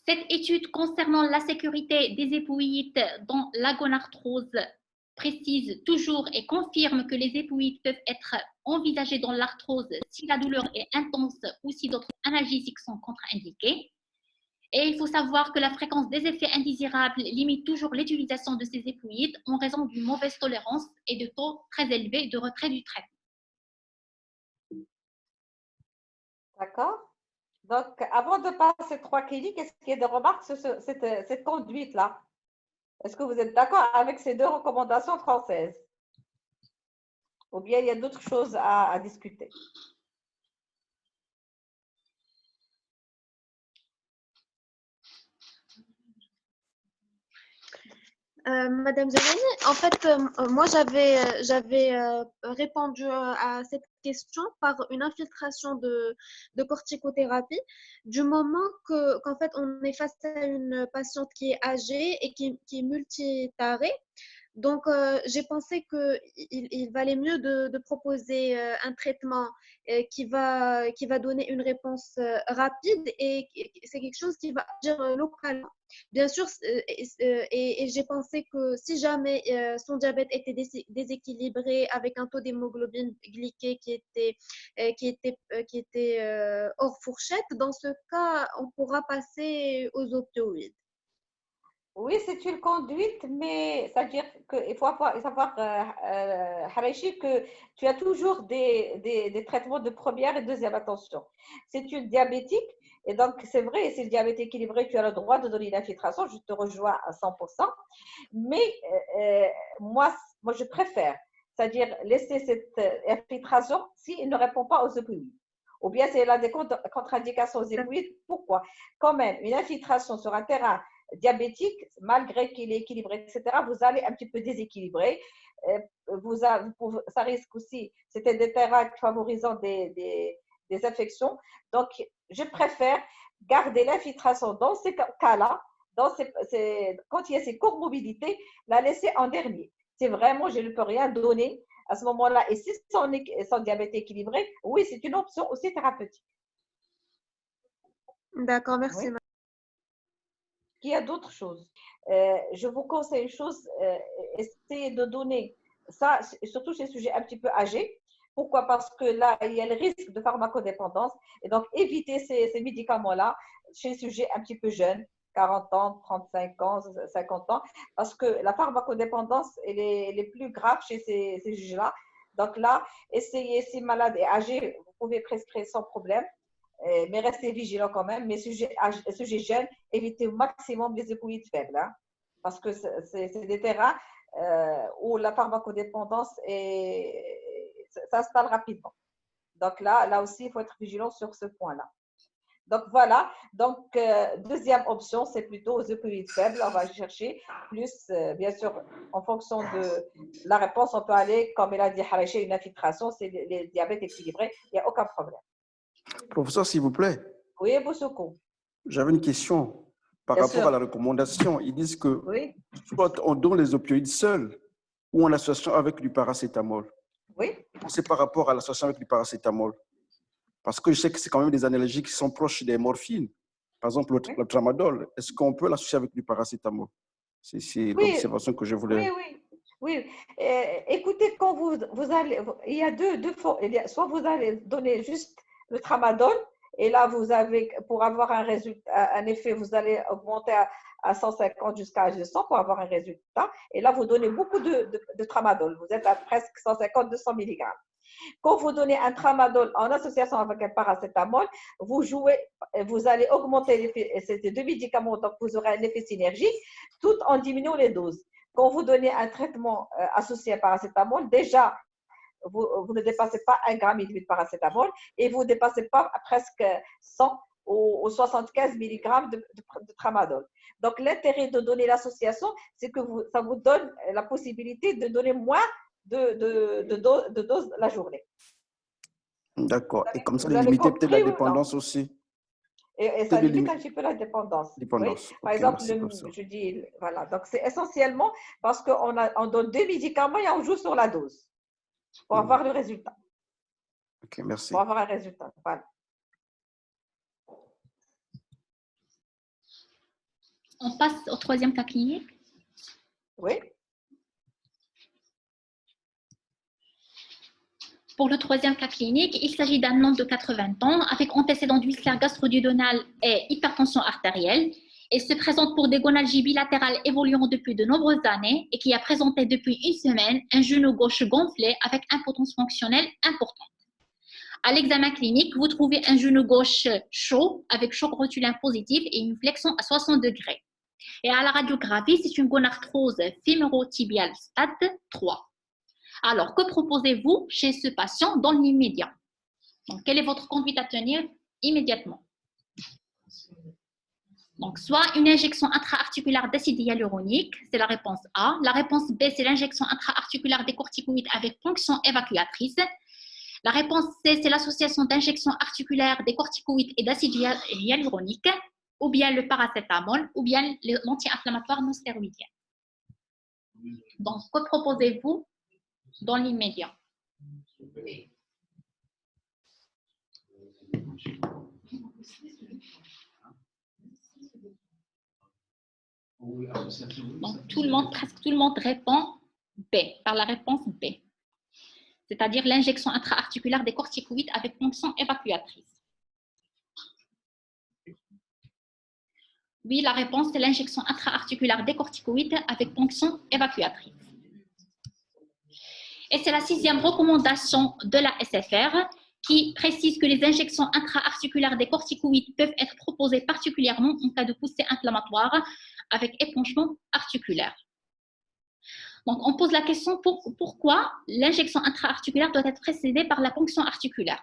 Cette étude concernant la sécurité des hépoïdes dans la gonarthrose précise toujours et confirme que les hépoïdes peuvent être envisagés dans l'arthrose si la douleur est intense ou si d'autres analgésiques sont contre-indiqués. Et il faut savoir que la fréquence des effets indésirables limite toujours l'utilisation de ces hépoïdes en raison d'une mauvaise tolérance et de taux très élevés de retrait du traitement. D'accord. Donc, avant de passer aux 3 cliniques, est-ce qu'il y a des remarques sur cette conduite-là? Est-ce que vous êtes d'accord avec ces 2 recommandations françaises? Ou bien il y a d'autres choses à discuter? Madame Zelani, en fait, moi j'avais répondu à cette question par une infiltration de corticothérapie du moment qu'en fait on est face à une patiente qui est âgée et qui est multitarée. Donc, j'ai pensé qu'il valait mieux de proposer un traitement qui va donner une réponse rapide et c'est quelque chose qui va agir localement. Bien sûr, et j'ai pensé que si jamais son diabète était déséquilibré avec un taux d'hémoglobine glyquée qui était hors fourchette, dans ce cas, on pourra passer aux opioïdes. Oui, c'est une conduite, mais c'est-à-dire qu'il faut savoir, Harachi, que tu as toujours des traitements de première et deuxième attention. C'est une diabétique, et donc c'est vrai, si le diabète est équilibré, tu as le droit de donner une infiltration, je te rejoins à 100%, mais moi, je préfère, c'est-à-dire laisser cette infiltration s'il ne répond pas aux opioïdes. Ou bien si elle a des contre-indications aux opioïdes, pourquoi? Quand même, une infiltration sur un terrain diabétique, malgré qu'il est équilibré, etc., vous allez un petit peu déséquilibrer. Ça risque aussi, c'était des terrains favorisant des infections. Donc, je préfère garder l'infiltration dans ces cas-là, quand il y a ces comorbidités, la laisser en dernier. C'est vraiment, je ne peux rien donner à ce moment-là. Et si son diabète est équilibré, oui, c'est une option aussi thérapeutique. D'accord, merci. Oui. Il y a d'autres choses. Je vous conseille une chose, essayez de donner ça, surtout chez les sujets un petit peu âgés. Pourquoi? Parce que là, il y a le risque de pharmacodépendance. Et donc, évitez ces médicaments-là chez les sujets un petit peu jeunes, 40 ans, 35 ans, 50 ans, parce que la pharmacodépendance, elle est plus grave chez ces sujets-là. Donc là, essayez, si malade et âgé, vous pouvez prescrire sans problème. Mais restez vigilants quand même. Mais sujets jeunes, évitez au maximum les hépoïdes faibles, hein, parce que c'est des terrains où la pharmacodépendance s'installe rapidement. Donc là aussi, il faut être vigilant sur ce point-là. Donc voilà. Donc, deuxième option, c'est plutôt aux hépoïdes faibles. On va chercher plus, bien sûr, en fonction de la réponse, on peut aller, comme il a dit Harachi, une infiltration, c'est les diabètes équilibrés, il n'y a aucun problème. Professeur, s'il vous plaît. Oui, Boussoukou. J'avais une question par Bien rapport sûr. à la recommandation. Ils disent que Oui. soit on donne les opioïdes seuls ou en association avec du paracétamol. Oui. C'est par rapport à l'association avec du paracétamol. Parce que je sais que c'est quand même des analgésiques qui sont proches des morphines. Par exemple, le tramadol. Est-ce qu'on peut l'associer avec du paracétamol? C'est l'observation que je voulais. Oui. Écoutez, quand vous allez, il y a deux formes. Soit vous allez donner juste le tramadol, et là, vous avez, pour avoir un résultat, un effet, vous allez augmenter à 150 jusqu'à 200 pour avoir un résultat. Et là, vous donnez beaucoup de tramadol. Vous êtes à presque 150-200 mg. Quand vous donnez un tramadol en association avec un paracétamol, vous allez augmenter ces deux médicaments, donc vous aurez un effet synergique tout en diminuant les doses. Quand vous donnez un traitement associé à paracétamol, déjà, vous ne dépassez pas 1,5 g de paracétamol et vous ne dépassez pas presque 100 ou 75 mg de tramadol. Donc, l'intérêt de donner l'association, c'est que ça vous donne la possibilité de donner moins de doses la journée. D'accord. Et comme ça, de limiter peut-être la dépendance aussi. Et ça limite un petit peu la dépendance. Oui. Par exemple, je dis, voilà. Donc, c'est essentiellement parce qu'on donne 2 médicaments et on joue sur la dose pour avoir le résultat. Ok, merci. Pour avoir un résultat. Voilà. On passe au troisième cas clinique. Oui. Pour le troisième cas clinique, il s'agit d'un homme de 80 ans avec antécédent d'ulcère gastro-duodénal et hypertension artérielle. Il se présente pour des gonalgies bilatérales évoluant depuis de nombreuses années et qui a présenté depuis une semaine un genou gauche gonflé avec impotence fonctionnelle importante. À l'examen clinique, vous trouvez un genou gauche chaud avec choc rotulin positif et une flexion à 60 degrés. Et à la radiographie, c'est une gonarthrose fémoro-tibiale stade 3. Alors, que proposez-vous chez ce patient dans l'immédiat? Donc, quelle est votre conduite à tenir immédiatement? Donc, soit une injection intra-articulaire d'acide hyaluronique, c'est la réponse A. La réponse B, c'est l'injection intra-articulaire des corticoïdes avec ponction évacuatrice. La réponse C, c'est l'association d'injection articulaire des corticoïdes et d'acide hyaluronique, ou bien le paracétamol, ou bien l'anti-inflammatoire non stéroïdien. Donc, que proposez-vous dans l'immédiat? Donc, presque tout le monde répond B, par la réponse B. C'est-à-dire l'injection intra-articulaire des corticoïdes avec ponction évacuatrice. Oui, la réponse, c'est l'injection intra-articulaire des corticoïdes avec ponction évacuatrice. Et c'est la 6e recommandation de la SFR qui précise que les injections intra-articulaires des corticoïdes peuvent être proposées particulièrement en cas de poussée inflammatoire avec épanchement articulaire. Donc, on pose la question pourquoi l'injection intra-articulaire doit être précédée par la ponction articulaire.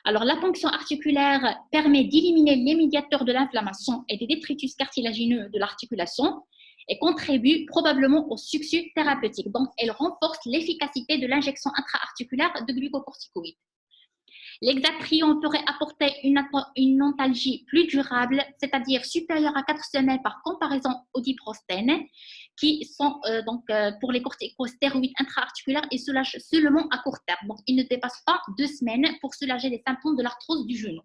Alors, la ponction articulaire permet d'éliminer les médiateurs de l'inflammation et des détritus cartilagineux de l'articulation et contribue probablement au succès thérapeutique. Donc, elle renforce l'efficacité de l'injection intra-articulaire de glucocorticoïdes. L'hexatrion pourrait apporter une antalgie plus durable, c'est-à-dire supérieure à 4 semaines par comparaison au diprostène, qui sont pour les corticostéroïdes intra-articulaires et soulagent seulement à court terme. Donc, ils ne dépassent pas 2 semaines pour soulager les symptômes de l'arthrose du genou.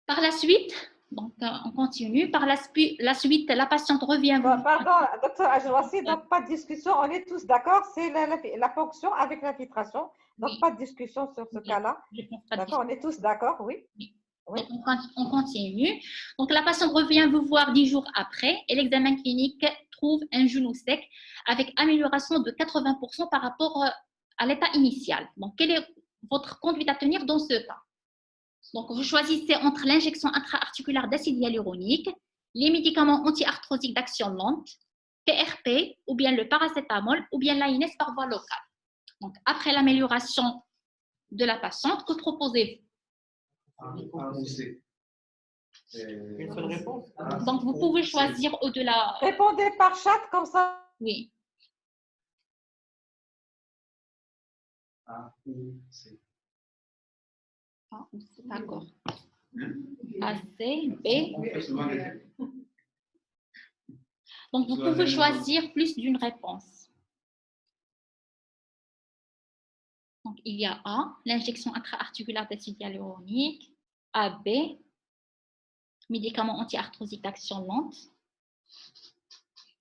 Par la suite, donc, on continue. Par la suite, la patiente revient. Pardon, docteur Ajouassi, donc pas de discussion, on est tous d'accord, c'est la ponction avec l'infiltration, donc oui. Pas de discussion sur ce cas-là. D'accord, on est tous d'accord, oui. Oui. Donc, on continue. Donc, la patiente revient vous voir 10 jours après et l'examen clinique trouve un genou sec avec amélioration de 80% par rapport à l'état initial. Donc, quelle est votre conduite à tenir dans ce cas? Donc, vous choisissez entre l'injection intra-articulaire d'acide hyaluronique, les médicaments anti-arthrosiques d'action lente, PRP, ou bien le paracétamol, ou bien l'AINES par voie locale. Donc, après l'amélioration de la patiente, que proposez-vous? Une seule réponse. Donc, vous pouvez choisir au-delà. Répondez par chat comme ça. Oui. D'accord. A, C, B. Donc, vous pouvez choisir plus d'une réponse. Donc, il y a A, l'injection intra-articulaire d'acide hyaluronique. A, B, médicaments anti-arthrosiques d'action lente.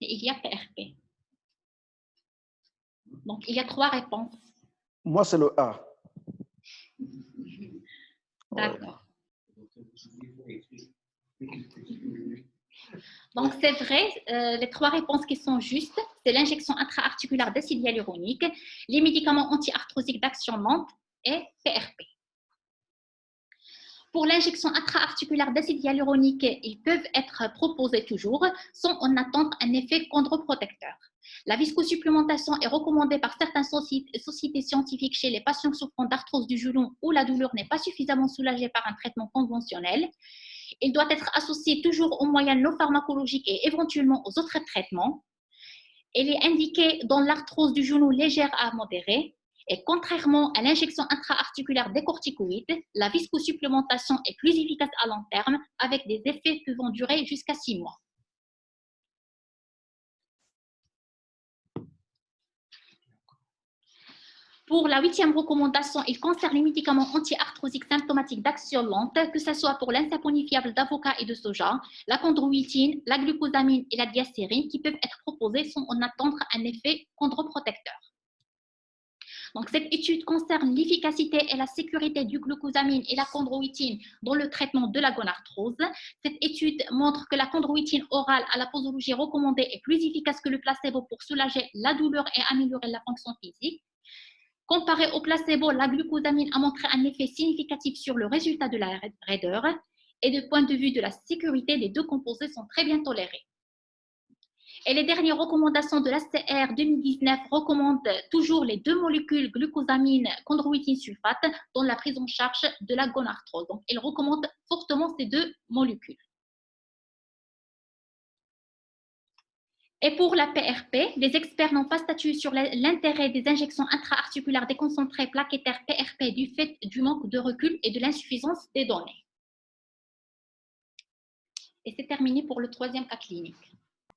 Et il y a PRP. Donc, il y a 3 réponses. Moi, c'est le A. D'accord. Donc, c'est vrai, les 3 réponses qui sont justes, c'est l'injection intra-articulaire d'acide hyaluronique, les médicaments anti-arthrosiques d'action lente et PRP. Pour l'injection intra-articulaire d'acide hyaluronique, ils peuvent être proposés toujours sans en attendre un effet chondroprotecteur. La viscosupplémentation est recommandée par certaines sociétés scientifiques chez les patients souffrant d'arthrose du genou où la douleur n'est pas suffisamment soulagée par un traitement conventionnel. Il doit être associé toujours aux moyens non pharmacologiques et éventuellement aux autres traitements. Il est indiqué dans l'arthrose du genou légère à modérée. Et contrairement à l'injection intra-articulaire des corticoïdes, la viscosupplémentation est plus efficace à long terme avec des effets pouvant durer jusqu'à 6 mois. Pour la 8e recommandation, il concerne les médicaments anti-arthrosiques symptomatiques d'action lente, que ce soit pour l'insaponifiable d'avocat et de soja, la chondroïtine, la glucosamine et la diacérine, qui peuvent être proposés sans en attendre un effet chondroprotecteur. Donc, cette étude concerne l'efficacité et la sécurité du glucosamine et la chondroïtine dans le traitement de la gonarthrose. Cette étude montre que la chondroïtine orale à la posologie recommandée est plus efficace que le placebo pour soulager la douleur et améliorer la fonction physique. Comparé au placebo, la glucosamine a montré un effet significatif sur le résultat de la raideur et du point de vue de la sécurité, les deux composés sont très bien tolérés. Et les dernières recommandations de l'ACR 2019 recommandent toujours les 2 molécules glucosamine, chondroïtine sulfate dans la prise en charge de la gonarthrose. Donc, ils recommandent fortement ces 2 molécules. Et pour la PRP, les experts n'ont pas statué sur l'intérêt des injections intra-articulaires déconcentrées plaquettaires PRP du fait du manque de recul et de l'insuffisance des données. Et c'est terminé pour le 3e cas clinique.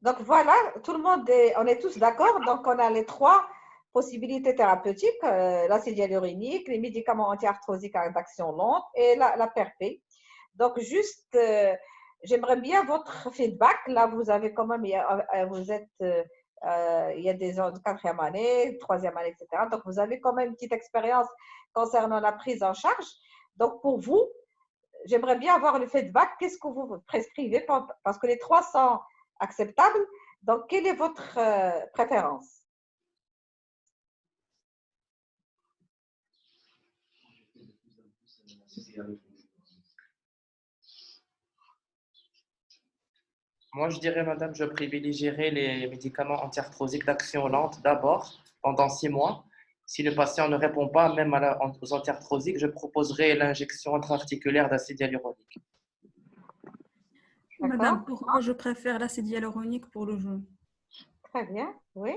Donc voilà, tout le monde, on est tous d'accord. Donc on a les 3 possibilités thérapeutiques, l'acide hyaluronique, les médicaments anti-arthrosiques d'action lente et la PRP. Donc juste, j'aimerais bien votre feedback. Là, vous avez quand même, vous êtes, il y a des gens de 4e année, 3e année, etc. Donc vous avez quand même une petite expérience concernant la prise en charge. Donc pour vous, j'aimerais bien avoir le feedback. Qu'est-ce que vous prescrivez? Parce que les 3 sont acceptable. Donc, quelle est votre préférence? Moi, je dirais, madame, je privilégierais les médicaments anti-arthrosiques d'action lente d'abord, pendant 6 mois. Si le patient ne répond pas, même aux anti-arthrosiques, je proposerai l'injection intra-articulaire d'acide hyaluronique. Madame, pour moi, je préfère l'acide hyaluronique pour le genou. Très bien, oui.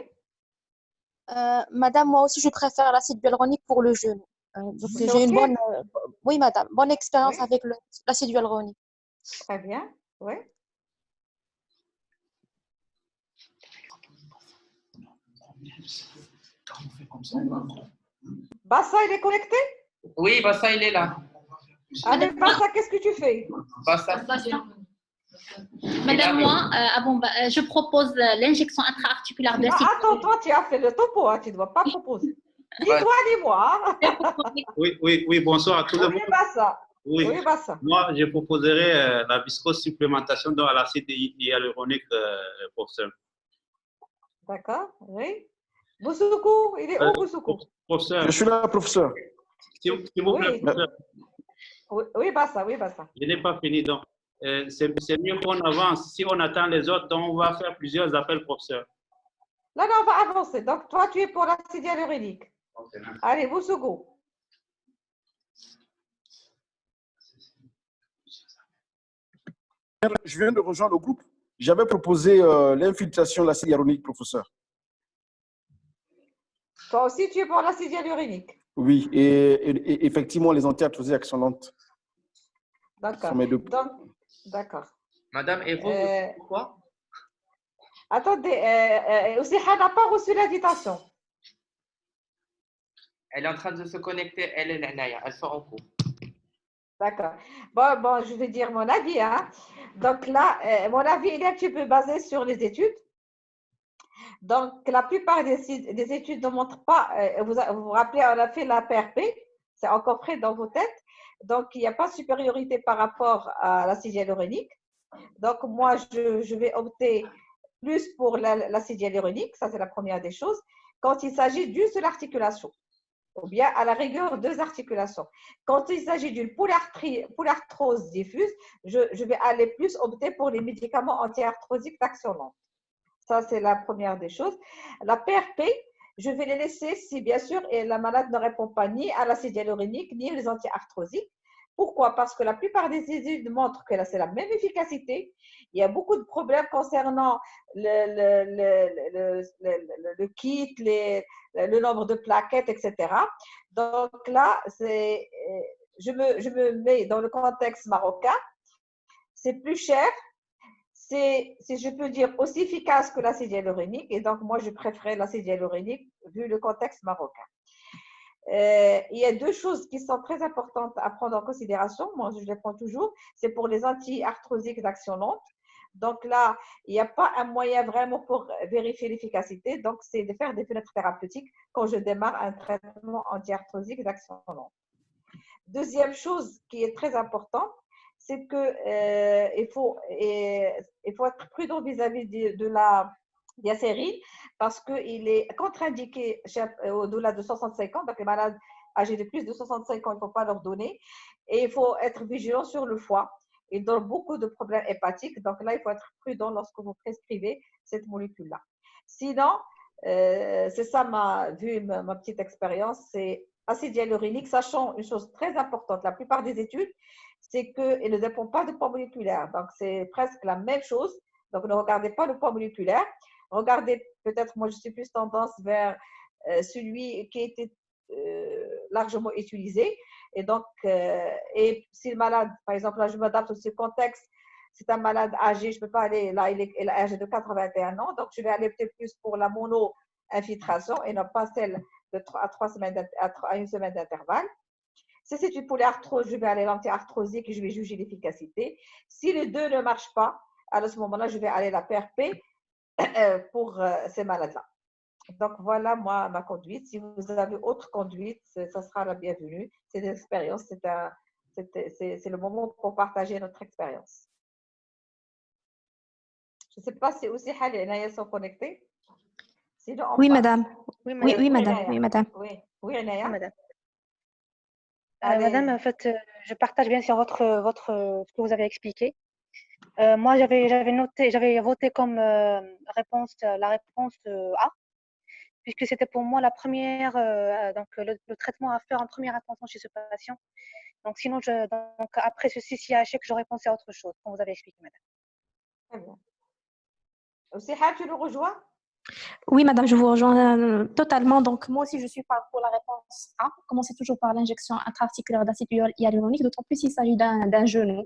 Madame, moi aussi, je préfère l'acide hyaluronique pour le genou. Donc, j'ai une bonne, oui, madame, bonne expérience avec l'acide hyaluronique. Très bien, oui. Bassa, il est connecté? Oui, Bassa, il est là. Allez, Bassa, qu'est-ce que tu fais? Bassa. Madame, moi, je propose l'injection intra-articulaire de l'acide. Attends, toi, tu as fait le topo, hein, tu ne dois pas proposer. Ni toi, ni moi. Oui, bonsoir à tout le monde. Bassa. Oui, Bassa. moi, je proposerai la viscosupplémentation dans l'acide hyaluronique, professeur. D'accord, oui. Boussoukou, il est où, Boussoukou? Professeur. Je suis là, professeur. S'il vous plaît, professeur. Oui, Bassa, oui, Bassa. Je n'ai pas fini, donc. C'est mieux qu'on avance. Si on attend les autres, donc on va faire plusieurs appels, professeur. Non, on va avancer. Donc, toi, tu es pour l'acide hyaluronique. Okay. Allez, Boussoukou. Je viens de rejoindre le groupe. J'avais proposé l'infiltration de l'acide hyaluronique, professeur. Toi aussi, tu es pour l'acide hyaluronique? Oui, et effectivement, les anti-arthrosiques d'action lente. D'accord. D'accord. Madame, et vous, pourquoi? Attendez, Oussiha n'a pas reçu l'invitation. Elle est en train de se connecter, elle est là, elle sort en cours. D'accord. Bon, je vais dire mon avis. Hein. Donc là, mon avis, il est un petit peu basé sur les études. Donc, la plupart des études ne montrent pas, vous vous rappelez, on a fait la PRP, c'est encore frais dans vos têtes. Donc, il n'y a pas de supériorité par rapport à l'acide hyaluronique. Donc, moi, je vais opter plus pour l'acide hyaluronique, ça c'est la première des choses, quand il s'agit d'une seule articulation, ou bien à la rigueur deux articulations. Quand il s'agit d'une polyarthrose diffuse, je vais aller plus opter pour les médicaments anti-arthrosiques d'action lente. Ça, c'est la première des choses. La PRP, je vais les laisser si, bien sûr, et la malade ne répond pas ni à l'acide hyaluronique, ni aux anti-arthrosiques. Pourquoi? Parce que la plupart des études montrent que c'est la même efficacité. Il y a beaucoup de problèmes concernant le kit, le nombre de plaquettes, etc. Donc là, je me mets dans le contexte marocain. C'est plus cher. C'est, si je peux dire, aussi efficace que l'acide hyaluronique. Et donc, moi, je préfère l'acide hyaluronique vu le contexte marocain. Il y a deux choses qui sont très importantes à prendre en considération. Moi, je les prends toujours. C'est pour les anti-arthrosiques d'action lente. Donc là, il n'y a pas un moyen vraiment pour vérifier l'efficacité. Donc, c'est de faire des fenêtres thérapeutiques quand je démarre un traitement anti-arthrosique d'action lente. Deuxième chose qui est très importante, c'est qu'il faut être prudent vis-à-vis de la diacérine parce qu'il est contre-indiqué au-delà de 65 ans. Donc, les malades âgés de plus de 65 ans, il ne faut pas leur donner. Et il faut être vigilant sur le foie. Il donne beaucoup de problèmes hépatiques. Donc là, il faut être prudent lorsque vous prescrivez cette molécule-là. Sinon, c'est ça ma petite expérience, c'est acide hyaluronique, sachant une chose très importante, la plupart des études, c'est qu'il ne dépend pas du poids moléculaire. Donc, c'est presque la même chose. Donc, ne regardez pas le poids moléculaire. Regardez, peut-être, moi, je suis plus tendance vers celui qui a été largement utilisé. Et donc, et si le malade, par exemple, là, je m'adapte aussi au contexte, c'est un malade âgé, je ne peux pas aller, là, il est âgé de 81 ans, donc je vais aller peut-être plus pour la mono-infiltration et non pas celle à une semaine d'intervalle. Si c'est une polyarthrose, je vais aller l'anti-arthrosique et je vais juger l'efficacité. Si les deux ne marchent pas, à ce moment-là, je vais aller la PRP pour ces malades-là. Donc, voilà, moi, ma conduite. Si vous avez autre conduite, ça sera la bienvenue. C'est une expérience, c'est le moment pour partager notre expérience. Je ne sais pas si aussi Hal et Naya sont connectés. Sinon, oui, madame. Oui, madame. Oui, madame. Oui, Naya. Madame. Madame, en fait, je partage bien sûr ce que vous avez expliqué. Moi, j'avais voté comme réponse la réponse A, puisque c'était pour moi la première, donc le traitement à faire en première attention chez ce patient. Donc, sinon, donc après ceci, s'il y a un chèque, j'aurais pensé à autre chose, comme vous avez expliqué, madame. Très bien. Aussi, tu le rejoins? Oui, madame, je vous rejoins totalement. Donc, moi aussi, je suis pour la réponse A. Commencez toujours par l'injection intra-articulaire d'acide hyaluronique, d'autant plus s'il s'agit d'un genou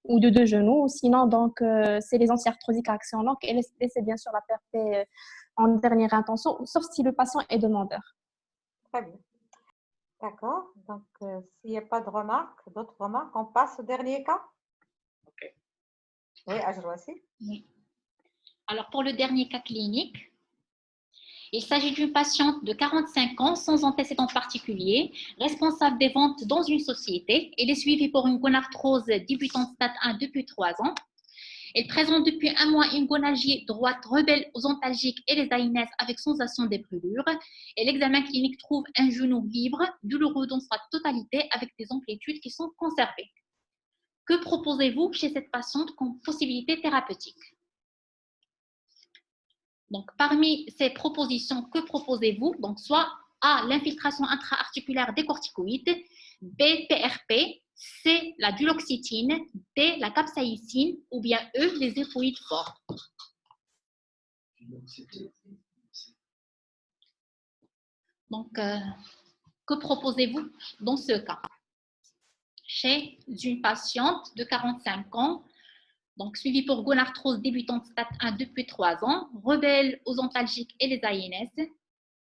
ou de deux genoux. Sinon, donc, c'est les anti-arthrosiques à action longue et laissez bien sûr la PRP en dernière intention, sauf si le patient est demandeur. Très bien. D'accord. Donc, s'il n'y a pas de remarques, d'autres remarques, on passe au dernier cas. OK. Oui, Ajroassi. Oui. Alors, pour le dernier cas clinique, il s'agit d'une patiente de 45 ans sans antécédents particuliers, responsable des ventes dans une société. Elle est suivie pour une gonarthrose débutante stade 1 depuis 3 ans. Elle présente depuis un mois une gonalgie droite rebelle aux antalgiques et les AINES avec sensation des brûlures. Et l'examen clinique trouve un genou libre, douloureux dans sa totalité avec des amplitudes qui sont conservées. Que proposez-vous chez cette patiente comme possibilité thérapeutique? Donc, parmi ces propositions, que proposez-vous? Donc, soit A, l'infiltration intra-articulaire des corticoïdes, B, PRP, C, la duloxétine, D, la capsaïcine, ou bien E, les éphoïdes forts. Donc, que proposez-vous dans ce cas? Chez une patiente de 45 ans, donc suivie pour gonarthrose débutante stade 1 depuis 3 ans, rebelle aux antalgiques et les AINS,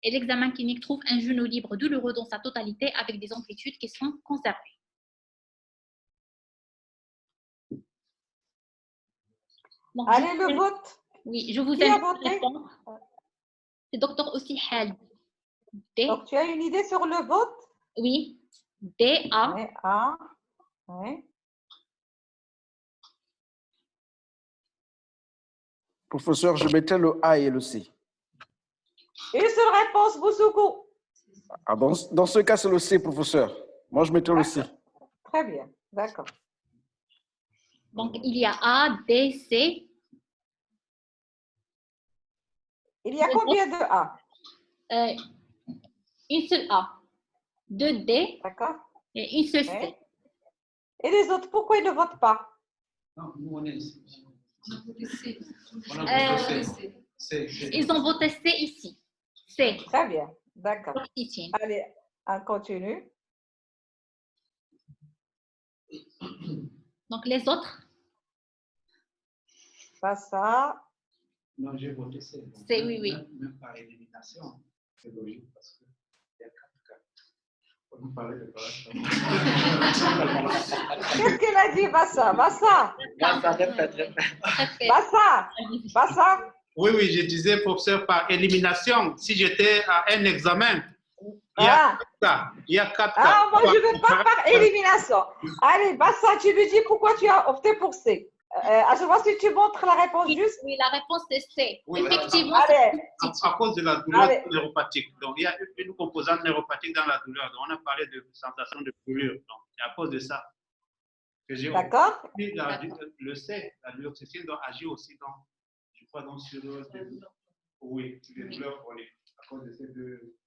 et l'examen clinique trouve un genou libre douloureux dans sa totalité avec des amplitudes qui sont conservées. Donc, allez, le vote. Oui, je vous Qui a invite voté? à répondre. C'est Dr Aussi Hal. Donc, tu as une idée sur le vote? Oui. D, A. Oui, A. Oui. Professeur, je mettais le A et le C. Une seule réponse, Boussoukou. Ah, dans ce cas, c'est le C, professeur. Moi, je mettais le C. Très bien, d'accord. Donc, il y a A, D, C. Il y a combien de A? Une seule A, 2 D et une seule C. Et les autres, pourquoi ils ne votent pas? Non, nous, on est ici. Ils ont voté C ici. C. Très bien, d'accord. Allez, on continue. Donc, les autres? Pas ça. Non, j'ai voté C. C, oui, oui. Même par élimination, c'est logique parce qu'il y a 4 cas. On nous parlait de Qu'est-ce qu'elle a dit, Bassa? Bassa? Bassa, répète. Bassa? Bassa? Oui, oui, je disais, professeur, par élimination, si j'étais à un examen, il y a 4 cas. Il y a 4 cas. Ah, moi, je ne veux pas par élimination. Allez, Bassa, tu me dis pourquoi tu as opté pour C. À chaque fois, si tu montres la réponse juste. Oui, la réponse est C. Oui, effectivement, à cause de la douleur neuropathique. Donc, il y a une composante neuropathique dans la douleur. Donc, on a parlé de sensation de brûlure. Donc, c'est à cause de ça que j'ai. D'accord. Le C, la duloxétine, doit agir aussi dans, je crois, dans sur les douleurs chroniques. À cause de ces deux.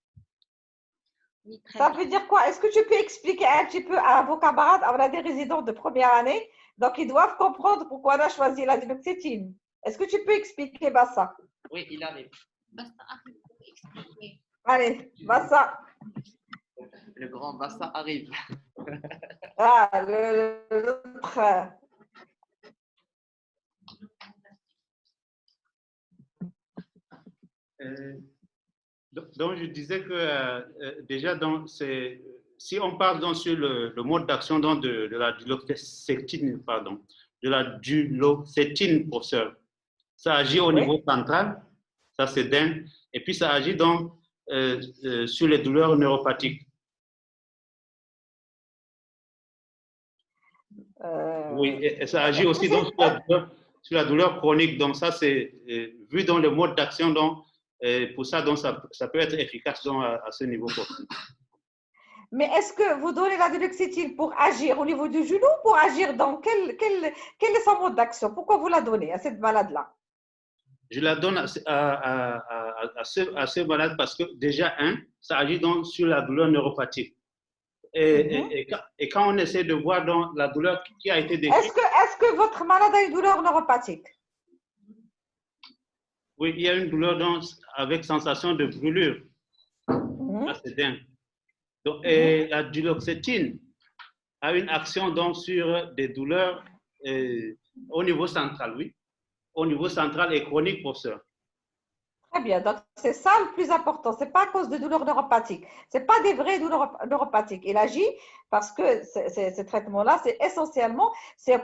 Ça veut dire quoi? Est-ce que tu peux expliquer un petit peu à vos camarades? On a des résidents de première année, donc ils doivent comprendre pourquoi on a choisi la duloxétine. Est-ce que tu peux expliquer, Bassa? Oui, il arrive. Bassa arrive pour expliquer. Allez, Bassa. Le grand Bassa arrive. Ah, l'autre. Donc, je disais que déjà, si on parle donc sur le mode d'action de la duloxétine, professeur, ça agit au niveau central, ça c'est dingue, et puis ça agit donc sur les douleurs neuropathiques. Oui, et ça agit aussi donc sur la douleur chronique, donc ça c'est vu dans le mode d'action, donc pour ça, donc, ça peut être efficace donc, à ce niveau. Mais est-ce que vous donnez la duloxétine pour agir au niveau du genou ou pour agir dans quel est son mode d'action? Pourquoi vous la donnez à cette malade-là? Je la donne à ce malade parce que déjà, ça agit donc sur la douleur neuropathique. Et quand on essaie de voir donc, la douleur qui a été décrite… Est-ce que votre malade a une douleur neuropathique? Oui, il y a une douleur donc, avec sensation de brûlure. Ça, c'est dingue. Donc, et la duloxétine a une action donc, sur des douleurs au niveau central, oui. Au niveau central et chronique, professeur. Très bien, donc c'est ça le plus important. Ce n'est pas à cause de douleurs neuropathiques. Ce n'est pas des vraies douleurs neuropathiques. Il agit parce que ce traitement-là, c'est essentiellement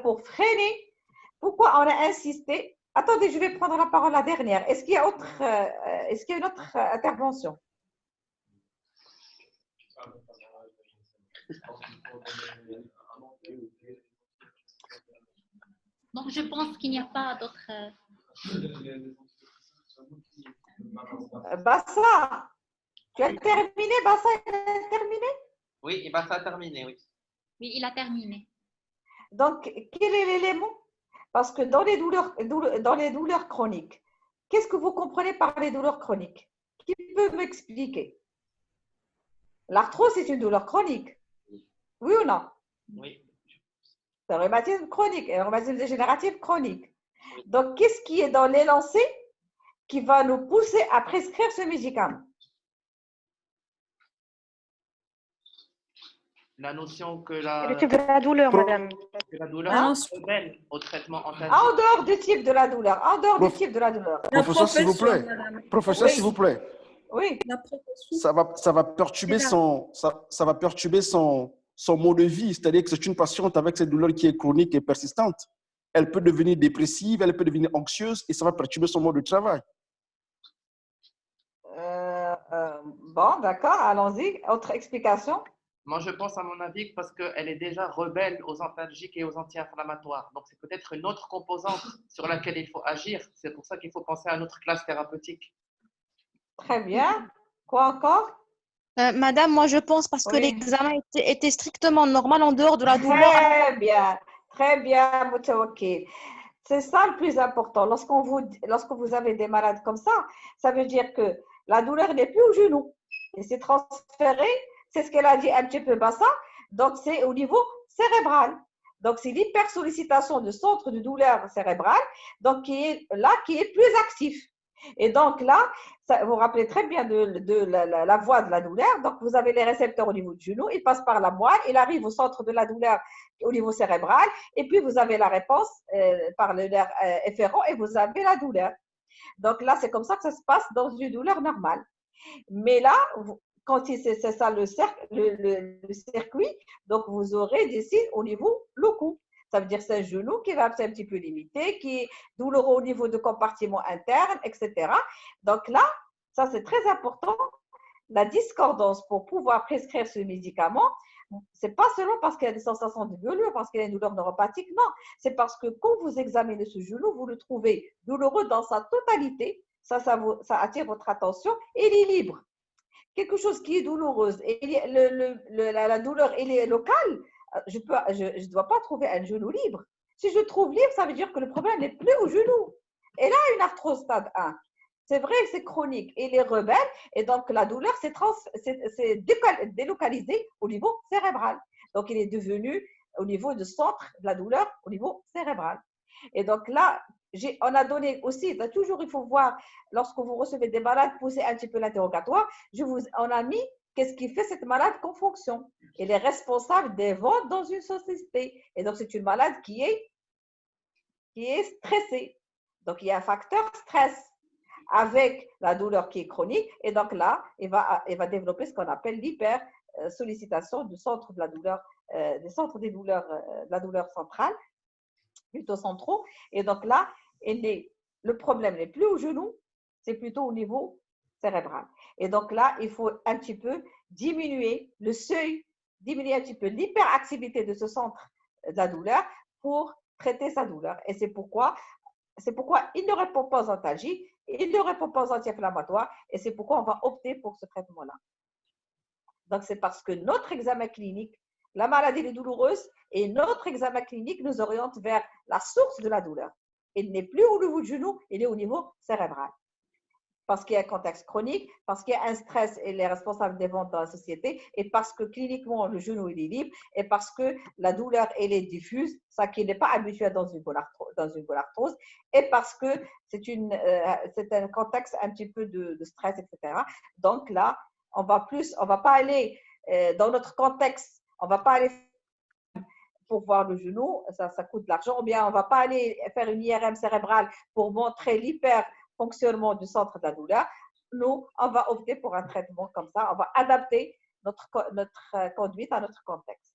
pour freiner. Pourquoi on a insisté? Attendez, je vais prendre la parole la dernière. Est-ce qu'il y a une autre intervention? Donc, je pense qu'il n'y a pas d'autres… Bassa, tu as terminé? Bassa, il a terminé? Oui, Bassa a terminé, oui. Oui, il a terminé. Donc, quel est l'élément? Parce que dans les douleurs chroniques, qu'est-ce que vous comprenez par les douleurs chroniques? Qui peut m'expliquer? L'arthrose, c'est une douleur chronique. Oui ou non? Oui. C'est un rhumatisme chronique, un rhumatisme dégénératif chronique. Donc, qu'est-ce qui est dans l'énoncé qui va nous pousser à prescrire ce médicament? La notion que la… Le type de la douleur, madame. Que la douleur mène au traitement antalgique. En dehors du type de la douleur. En dehors du type de la douleur. Professeur, s'il vous plaît. Professeur, s'il vous plaît. Oui. Ça va perturber son mode de vie. C'est-à-dire que c'est une patiente avec cette douleur qui est chronique et persistante. Elle peut devenir dépressive, elle peut devenir anxieuse et ça va perturber son mode de travail. Bon, d'accord, allons-y. Autre explication? Moi, je pense, à mon avis, parce qu'elle est déjà rebelle aux antalgiques et aux anti-inflammatoires. Donc, c'est peut-être une autre composante sur laquelle il faut agir. C'est pour ça qu'il faut penser à notre classe thérapeutique. Très bien. Quoi encore? Madame, moi je pense parce que Oui. l'examen était strictement normal en dehors de la douleur. Très bien, Moutawakkil. C'est ça le plus important. Lorsque vous avez des malades comme ça veut dire que la douleur n'est plus au genou. Et c'est transféré, c'est ce qu'elle a dit un petit peu Bassa, donc c'est au niveau cérébral. Donc c'est l'hypersollicitation du centre de douleur cérébrale, donc qui est plus actif. Et donc là, vous vous rappelez très bien de la voie de la douleur. Donc, vous avez les récepteurs au niveau du genou, ils passent par la moelle, il arrive au centre de la douleur au niveau cérébral, et puis vous avez la réponse par le nerf efférent et vous avez la douleur. Donc là, c'est comme ça que ça se passe dans une douleur normale. Mais là, quand c'est ça le circuit, donc vous aurez des signes au niveau locaux. Ça veut dire que c'est un genou qui va être un petit peu limité, qui est douloureux au niveau du compartiment interne, etc. Donc là, ça c'est très important. La discordance pour pouvoir prescrire ce médicament, ce n'est pas seulement parce qu'il y a des sensations de douleur, parce qu'il y a une douleur neuropathique, non. C'est parce que quand vous examinez ce genou, vous le trouvez douloureux dans sa totalité. Ça attire votre attention et il est libre. Quelque chose qui est douloureuse et la douleur elle est locale, je ne dois pas trouver un genou libre. Si je trouve libre, ça veut dire que le problème n'est plus au genou. Et là, une arthrose stade 1. C'est vrai que c'est chronique, il est rebelle et donc la douleur s'est délocalisée au niveau cérébral. Donc, il est devenu au niveau du centre de la douleur, au niveau cérébral. Et donc là, on a donné aussi, toujours il faut voir, lorsque vous recevez des malades, pousser un petit peu l'interrogatoire, on a mis qu'est-ce qui fait cette malade comme fonction. Elle est responsable des ventes dans une société. Et donc, c'est une malade qui est stressée. Donc, il y a un facteur stress avec la douleur qui est chronique. Et donc là, il va développer ce qu'on appelle l'hypersollicitation du centre de la douleur, des centres de la douleur centrale, plutôt centraux. Et donc là, le problème n'est plus au genou, c'est plutôt au niveau cérébral. Et donc là, il faut un petit peu diminuer le seuil, diminuer un petit peu l'hyperactivité de ce centre de la douleur pour traiter sa douleur. Et c'est pourquoi il ne répond pas aux antalgiques, il ne répond pas aux anti-inflammatoires, et c'est pourquoi on va opter pour ce traitement-là. Donc, c'est parce que notre examen clinique, la maladie est douloureuse, et notre examen clinique nous oriente vers la source de la douleur. Il n'est plus au niveau du genou, il est au niveau cérébral. Parce qu'il y a un contexte chronique, parce qu'il y a un stress et les responsables des ventes dans la société, et parce que cliniquement, le genou il est libre, et parce que la douleur elle est diffuse, ça qui n'est pas habituel dans une arthrose, et parce que c'est un contexte un petit peu de stress, etc. Donc là, on va pas aller dans notre contexte, on va pas aller pour voir le genou, ça coûte de l'argent, ou bien on va pas aller faire une IRM cérébrale pour montrer l'hyperfonctionnement du centre de la douleur. Nous, on va opter pour un traitement comme ça, on va adapter notre conduite à notre contexte.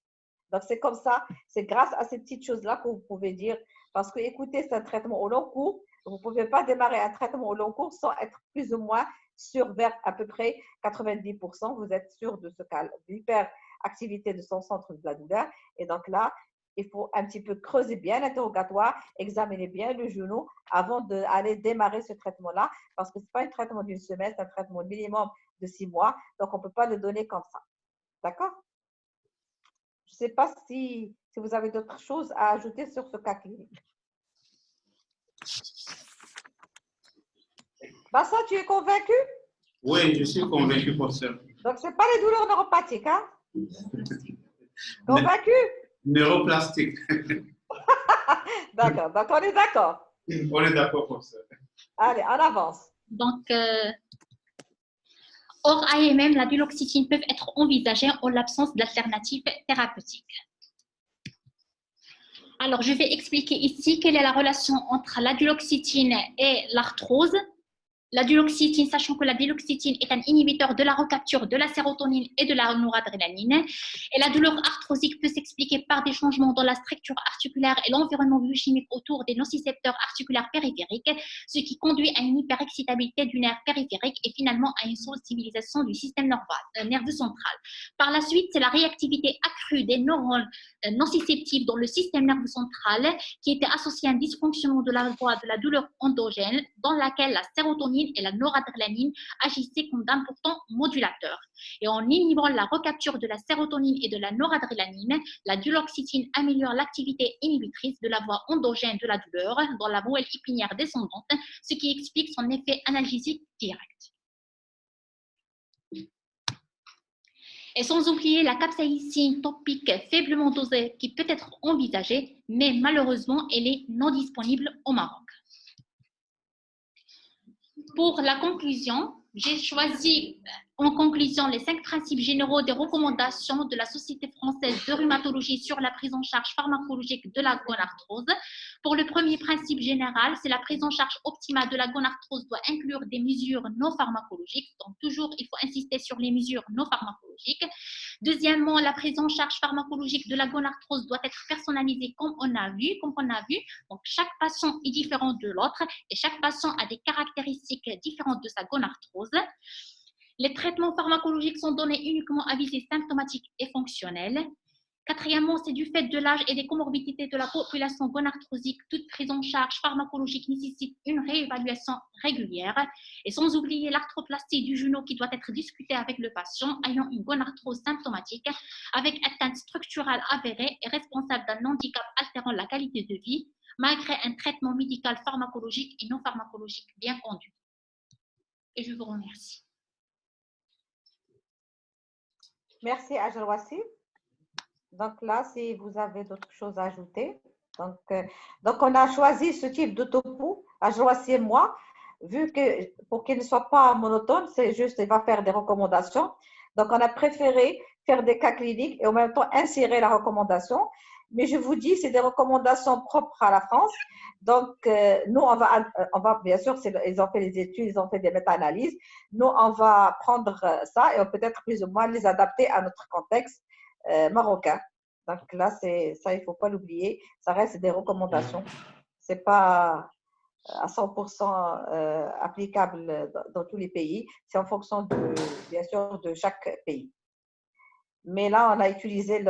Donc, c'est comme ça, c'est grâce à ces petites choses-là que vous pouvez dire, parce que écoutez, c'est un traitement au long cours, vous ne pouvez pas démarrer un traitement au long cours sans être plus ou moins sûr vers à peu près 90%, vous êtes sûr de ce cas, l'hyperactivité de son centre de la douleur. Et donc là, il faut un petit peu creuser bien l'interrogatoire, examiner bien le genou avant d'aller démarrer ce traitement-là, parce que ce n'est pas un traitement d'une semaine, c'est un traitement minimum de 6 mois, donc on ne peut pas le donner comme ça. D'accord? Je ne sais pas si vous avez d'autres choses à ajouter sur ce cas clinique. Bassa, tu es convaincu? Oui, je suis convaincu pour ça. Donc, ce n'est pas les douleurs neuropathiques, hein? Convaincu? Neuroplastique. D'accord, donc on est d'accord. On est d'accord pour ça. Allez, on avance. Donc, hors AMM, la duloxétine peut être envisagée en l'absence d'alternatives thérapeutiques. Alors, je vais expliquer ici quelle est la relation entre la duloxétine et l'arthrose. la duloxétine, sachant que la duloxétine est un inhibiteur de la recapture de la sérotonine et de la noradrénaline. Et la douleur arthrosique peut s'expliquer par des changements dans la structure articulaire et l'environnement biochimique autour des nocicepteurs articulaires périphériques, ce qui conduit à une hyperexcitabilité du nerf périphérique et finalement à une sensibilisation du système nerveux central. Par la suite, c'est la réactivité accrue des neurones nociceptifs dans le système nerveux central qui était associée à un dysfonctionnement de la voie de la douleur endogène dans laquelle la sérotonine et la noradrénaline agissaient comme d'importants modulateurs. Et en inhibant la recapture de la sérotonine et de la noradrénaline, la duloxétine améliore l'activité inhibitrice de la voie endogène de la douleur dans la moelle épinière descendante, ce qui explique son effet analgésique direct. Et sans oublier la capsaïcine topique faiblement dosée qui peut être envisagée, mais malheureusement, elle est non disponible au Maroc. Pour la conclusion, j'ai choisi en conclusion les 5 principes généraux des recommandations de la Société française de rhumatologie sur la prise en charge pharmacologique de la gonarthrose. Pour le premier principe général, c'est la prise en charge optimale de la gonarthrose doit inclure des mesures non pharmacologiques. Donc toujours, il faut insister sur les mesures non pharmacologiques. Deuxièmement, la prise en charge pharmacologique de la gonarthrose doit être personnalisée comme on a vu. Donc chaque patient est différent de l'autre et chaque patient a des caractéristiques différentes de sa gonarthrose. Les traitements pharmacologiques sont donnés uniquement à visée symptomatique et fonctionnelle. Quatrièmement, c'est du fait de l'âge et des comorbidités de la population gonarthrosique, toute prise en charge pharmacologique nécessite une réévaluation régulière. Et sans oublier l'arthroplastie du genou qui doit être discutée avec le patient ayant une gonarthrose symptomatique avec atteinte structurelle avérée et responsable d'un handicap altérant la qualité de vie, malgré un traitement médical pharmacologique et non pharmacologique bien conduit. Et je vous remercie. Merci, Ajalwassi. Donc là, si vous avez d'autres choses à ajouter. Donc on a choisi ce type de topo, Ajalwassi et moi, vu que pour qu'il ne soit pas monotone, c'est juste, il va faire des recommandations. Donc on a préféré faire des cas cliniques et en même temps insérer la recommandation. Mais je vous dis, c'est des recommandations propres à la France. Donc, nous, on va bien sûr, ils ont fait les études, ils ont fait des méta-analyses. Nous, on va prendre ça et peut-être plus ou moins les adapter à notre contexte marocain. Donc là, ça, il ne faut pas l'oublier. Ça reste des recommandations. Ce n'est pas à 100% applicable dans tous les pays. C'est en fonction, bien sûr, de chaque pays. Mais là, on a utilisé les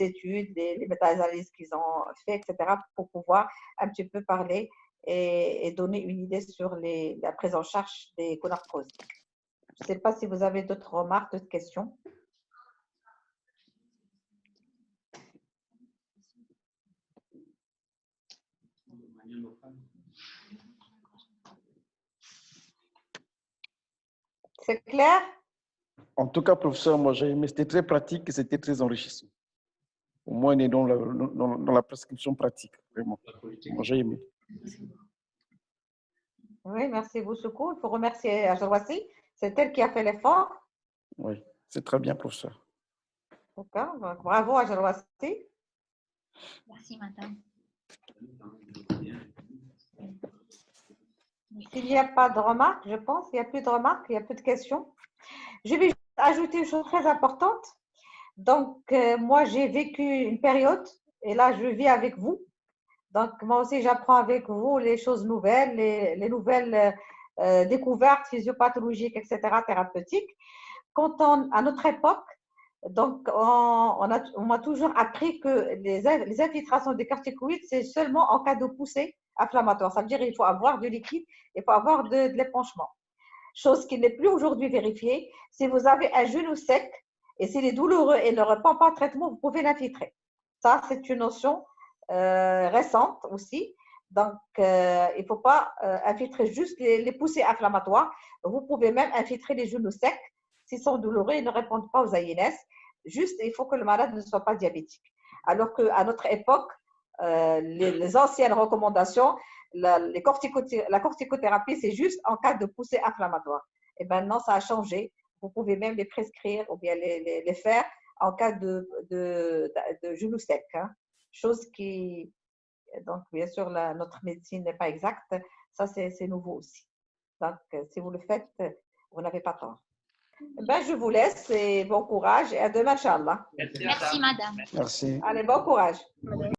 études, les méta-analyses qu'ils ont fait, etc., pour pouvoir un petit peu parler et donner une idée sur la prise en charge des gonarthroses. Je ne sais pas si vous avez d'autres remarques, d'autres questions. C'est clair? En tout cas, professeur, moi j'ai aimé, c'était très pratique et c'était très enrichissant. Au moins, on est dans la prescription pratique, vraiment. Moi j'ai aimé. Oui, merci beaucoup. Il faut remercier Ajalwassi. C'est elle qui a fait l'effort. Oui, c'est très bien, professeur. D'accord. Bravo Ajalwassi. Merci, madame. S'il n'y a pas de remarques, je pense, il n'y a plus de remarques, il n'y a plus de questions. Je vais ajouter une chose très importante. Donc, moi, j'ai vécu une période et là, je vis avec vous. Donc, moi aussi, j'apprends avec vous les choses nouvelles, les nouvelles découvertes physiopathologiques, etc., thérapeutiques. À notre époque, donc, on m'a toujours appris que les infiltrations des corticoïdes, c'est seulement en cas de poussée inflammatoire. Ça veut dire qu'il faut avoir du liquide, il faut avoir de l'épanchement. Chose qui n'est plus aujourd'hui vérifiée. Si vous avez un genou sec et s'il est douloureux et ne répond pas au traitement, vous pouvez l'infiltrer. Ça, c'est une notion récente aussi. Donc, il ne faut pas infiltrer juste les poussées inflammatoires. Vous pouvez même infiltrer les genoux secs s'ils sont douloureux et ne répondent pas aux AINS. Juste, il faut que le malade ne soit pas diabétique. Alors qu'à notre époque, les anciennes recommandations, la corticothérapie, c'est juste en cas de poussée inflammatoire. Et maintenant, ça a changé. Vous pouvez même les prescrire ou bien les faire en cas de genou sec. Hein. Chose qui, donc bien sûr, notre médecine n'est pas exacte. Ça, c'est nouveau aussi. Donc, si vous le faites, vous n'avez pas tort. Ben, je vous laisse et bon courage et à demain, Inch'Allah. Merci, madame. Merci. Allez, bon courage.